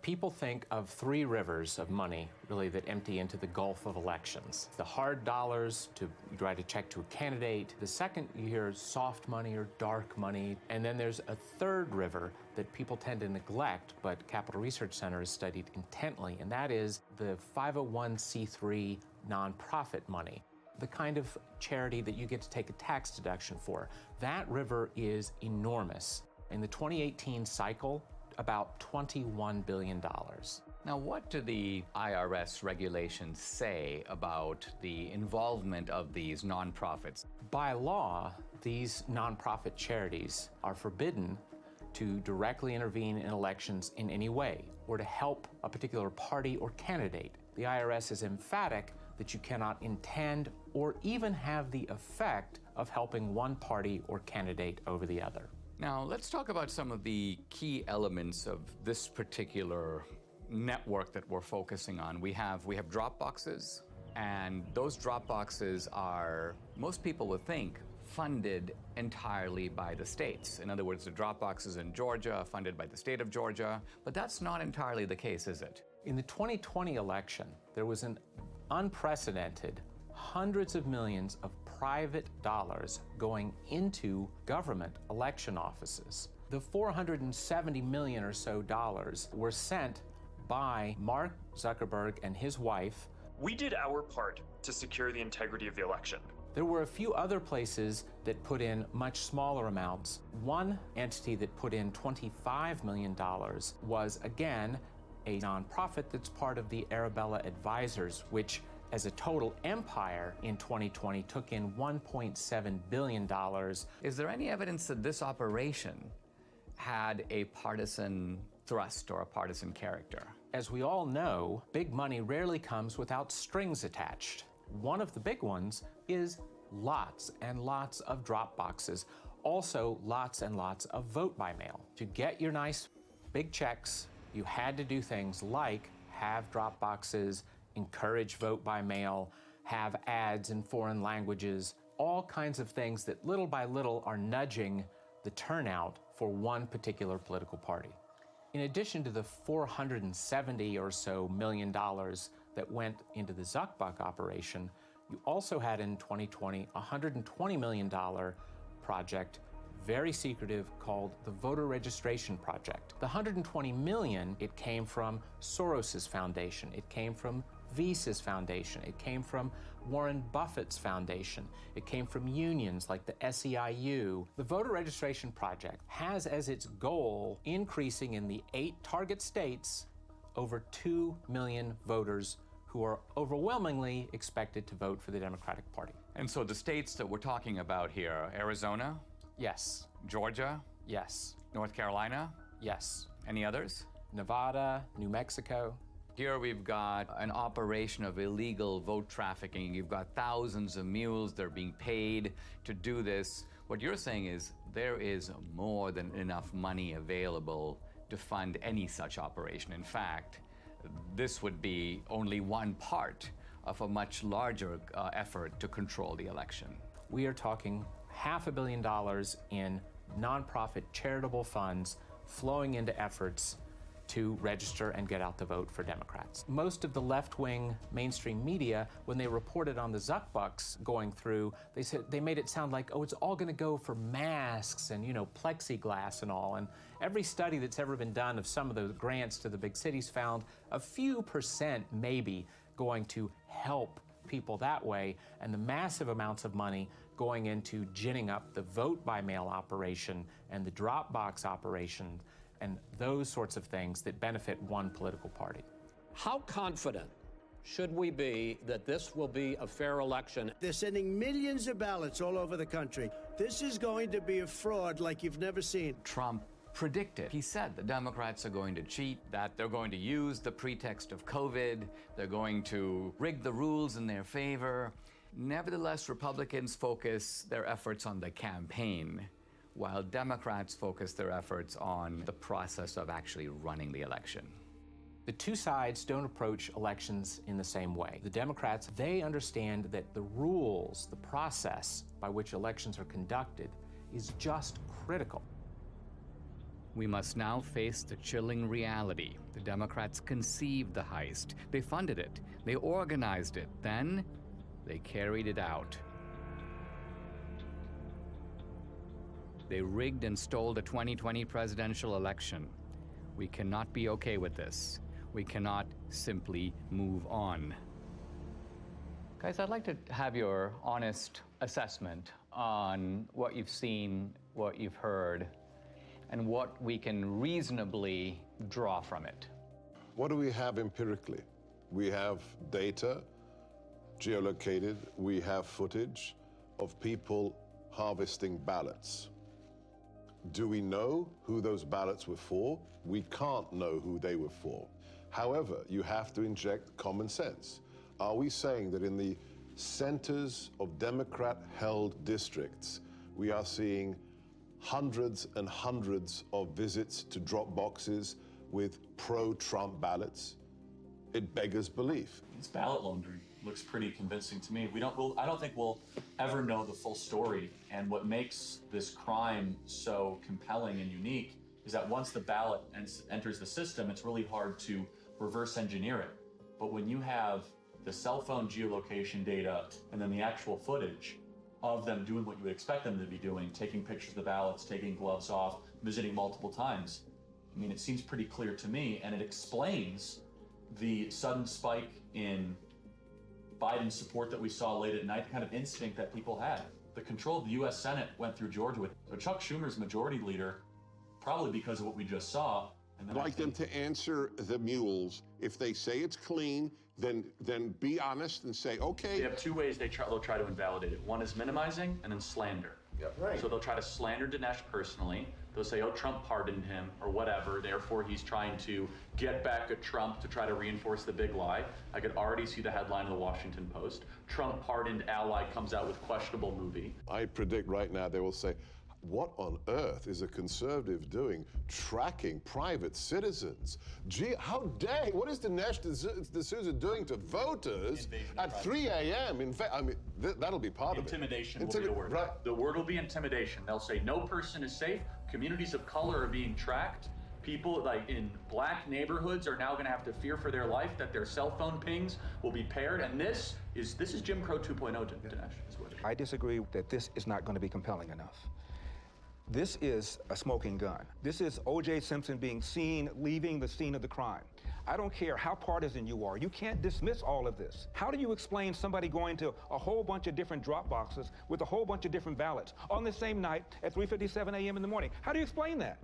People think of three rivers of money, really, that empty into the gulf of elections. The hard dollars to write a check to a candidate. The second you hear soft money or dark money. And then there's a third river that people tend to neglect, but Capital Research Center has studied intently, and that is the 501c3 nonprofit money. The kind of charity that you get to take a tax deduction for. That river is enormous. In the 2018 cycle, about $21 billion. Now, what do the IRS regulations say about the involvement of these nonprofits? By law, these nonprofit charities are forbidden to directly intervene in elections in any way or to help a particular party or candidate. The IRS is emphatic that you cannot intend or even have the effect of helping one party or candidate over the other. Now, let's talk about some of the key elements of this particular network that we're focusing on. We have drop boxes, and those drop boxes are, most people would think, funded entirely by the states. In other words, the drop boxes in Georgia are funded by the state of Georgia, but that's not entirely the case, is it? In the 2020 election, there was an unprecedented hundreds of millions of private dollars going into government election offices. The $470 million or so dollars were sent by Mark Zuckerberg and his wife. We did our part to secure the integrity of the election. There were a few other places that put in much smaller amounts. One entity that put in $25 million was, again, a nonprofit that's part of the Arabella Advisors, which as a total empire in 2020 took in $1.7 billion. Is there any evidence that this operation had a partisan thrust or a partisan character? As we all know, big money rarely comes without strings attached. One of the big ones is lots and lots of drop boxes. Also, lots and lots of vote by mail. To get your nice big checks, you had to do things like have drop boxes, encourage vote by mail, have ads in foreign languages, all kinds of things that little by little are nudging the turnout for one particular political party. In addition to the $470 or so million that went into the Zuckbuck operation, you also had in 2020 a $120 million project, very secretive, called the Voter Registration Project. The $120 million, it came from Soros's foundation, it came from Visa's foundation, it came from Warren Buffett's foundation, it came from unions like the SEIU. The Voter Registration Project has as its goal increasing in the 8 target states over 2 million voters who are overwhelmingly expected to vote for the Democratic Party. And so the states that we're talking about here, Arizona? Yes. Georgia? Yes. North Carolina? Yes. Any others? Nevada, New Mexico. Here we've got an operation of illegal vote trafficking. You've got thousands of mules. They're being paid to do this. What you're saying is there is more than enough money available to fund any such operation. In fact, this would be only one part of a much larger effort to control the election. We are talking $500 million in nonprofit charitable funds flowing into efforts to register and get out the vote for Democrats. Most of the left-wing mainstream media, when they reported on the Zuck bucks going through, they made it sound like, oh, it's all going to go for masks and, plexiglass and all. And every study that's ever been done of some of the grants to the big cities found a few percent maybe going to help people that way, and the massive amounts of money going into ginning up the vote by mail operation and the drop box operation and those sorts of things that benefit one political party. How confident should we be that this will be a fair election? They're sending millions of ballots all over the country. This is going to be a fraud like you've never seen. Trump predicted. He said the Democrats are going to cheat, that they're going to use the pretext of COVID, they're going to rig the rules in their favor. Nevertheless, Republicans focus their efforts on the campaign, while Democrats focus their efforts on the process of actually running the election. The two sides don't approach elections in the same way. The Democrats, they understand that the rules, the process by which elections are conducted is just critical. We must now face the chilling reality. The Democrats conceived the heist. They funded it. They organized it. Then they carried it out. They rigged and stole the 2020 presidential election. We cannot be okay with this. We cannot simply move on. Guys, I'd like to have your honest assessment on what you've seen, what you've heard, and what we can reasonably draw from it. What do we have empirically? We have data, geolocated, we have footage of people harvesting ballots. Do we know who those ballots were for? We can't know who they were for. However, you have to inject common sense. Are we saying that in the centers of Democrat-held districts, we are seeing hundreds and hundreds of visits to drop boxes with pro-Trump ballots? It beggars belief. It's ballot laundering. Looks pretty convincing to me. I don't think we'll ever know the full story. And what makes this crime so compelling and unique is that once the ballot enters the system, it's really hard to reverse engineer it. But when you have the cell phone geolocation data and then the actual footage of them doing what you would expect them to be doing, taking pictures of the ballots, taking gloves off, visiting multiple times, I mean, it seems pretty clear to me, and it explains the sudden spike in Biden's support that we saw late at night, the kind of instinct that people had. The control of the U.S. Senate went through Georgia with Chuck Schumer's majority leader, probably because of what we just saw. And I'd like them to answer the mules. If they say it's clean, then be honest and say, okay. They have two ways they'll try to invalidate it. One is minimizing and then slander. Yep. Right. So they'll try to slander Dinesh personally. They'll say, oh, Trump pardoned him or whatever. Therefore, he's trying to get back at Trump to try to reinforce the big lie. I could already see the headline of the Washington Post. Trump pardoned ally comes out with questionable movie. I predict right now they will say, what on earth is a conservative doing tracking private citizens? Gee, how dare, what is Dinesh D'Souza doing to voters at 3 a.m.? In fact, I mean, that'll be part of it. Intimidation will be the word. Right. The word will be intimidation. They'll say no person is safe. Communities of color are being tracked. People like in black neighborhoods are now going to have to fear for their life that their cell phone pings will be paired. And this is Jim Crow 2.0, Dinesh. I disagree that this is not going to be compelling enough. This is a smoking gun. This is O.J. Simpson being seen leaving the scene of the crime. I don't care how partisan you are. You can't dismiss all of this. How do you explain somebody going to a whole bunch of different drop boxes with a whole bunch of different ballots on the same night at 3:57 a.m. in the morning? How do you explain that?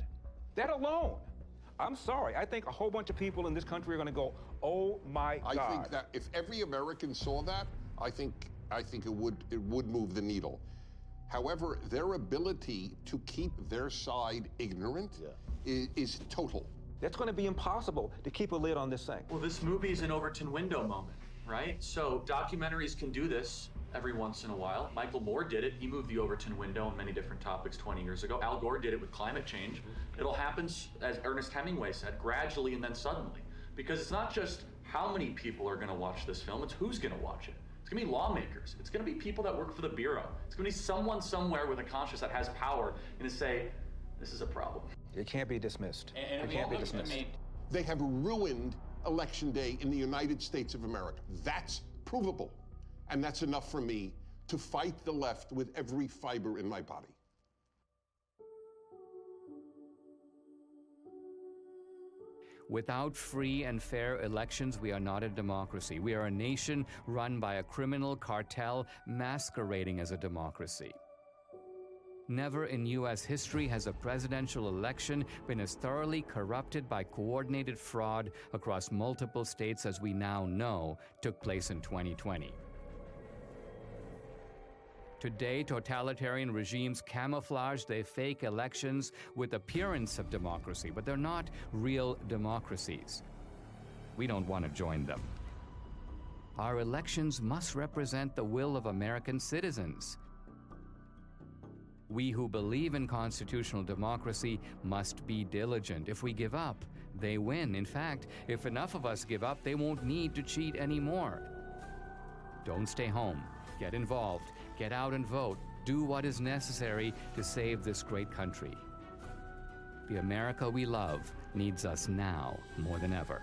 That alone. I'm sorry. I think a whole bunch of people in this country are going to go, oh my God. I think that if every American saw that, I think it would move the needle. However, their ability to keep their side ignorant is total. That's going to be impossible to keep a lid on this thing. Well, this movie is an Overton window moment, right? So documentaries can do this every once in a while. Michael Moore did it. He moved the Overton window on many different topics 20 years ago. Al Gore did it with climate change. It'll happen, as Ernest Hemingway said, gradually and then suddenly. Because it's not just how many people are going to watch this film, it's who's going to watch it. It's going to be lawmakers. It's going to be people that work for the Bureau. It's going to be someone somewhere with a conscience that has power and to say, this is a problem. It can't be dismissed. It can't be dismissed. They have ruined Election Day in the United States of America. That's provable. And that's enough for me to fight the left with every fiber in my body. Without free and fair elections, we are not a democracy. We are a nation run by a criminal cartel masquerading as a democracy. Never in U.S. history has a presidential election been as thoroughly corrupted by coordinated fraud across multiple states as we now know took place in 2020. Today, totalitarian regimes camouflage their fake elections with appearance of democracy, but they're not real democracies. We don't want to join them. Our elections must represent the will of American citizens. We who believe in constitutional democracy must be diligent. If we give up, they win. In fact, if enough of us give up, they won't need to cheat anymore. Don't stay home. Get involved. Get out and vote. Do what is necessary to save this great country. The America we love needs us now more than ever.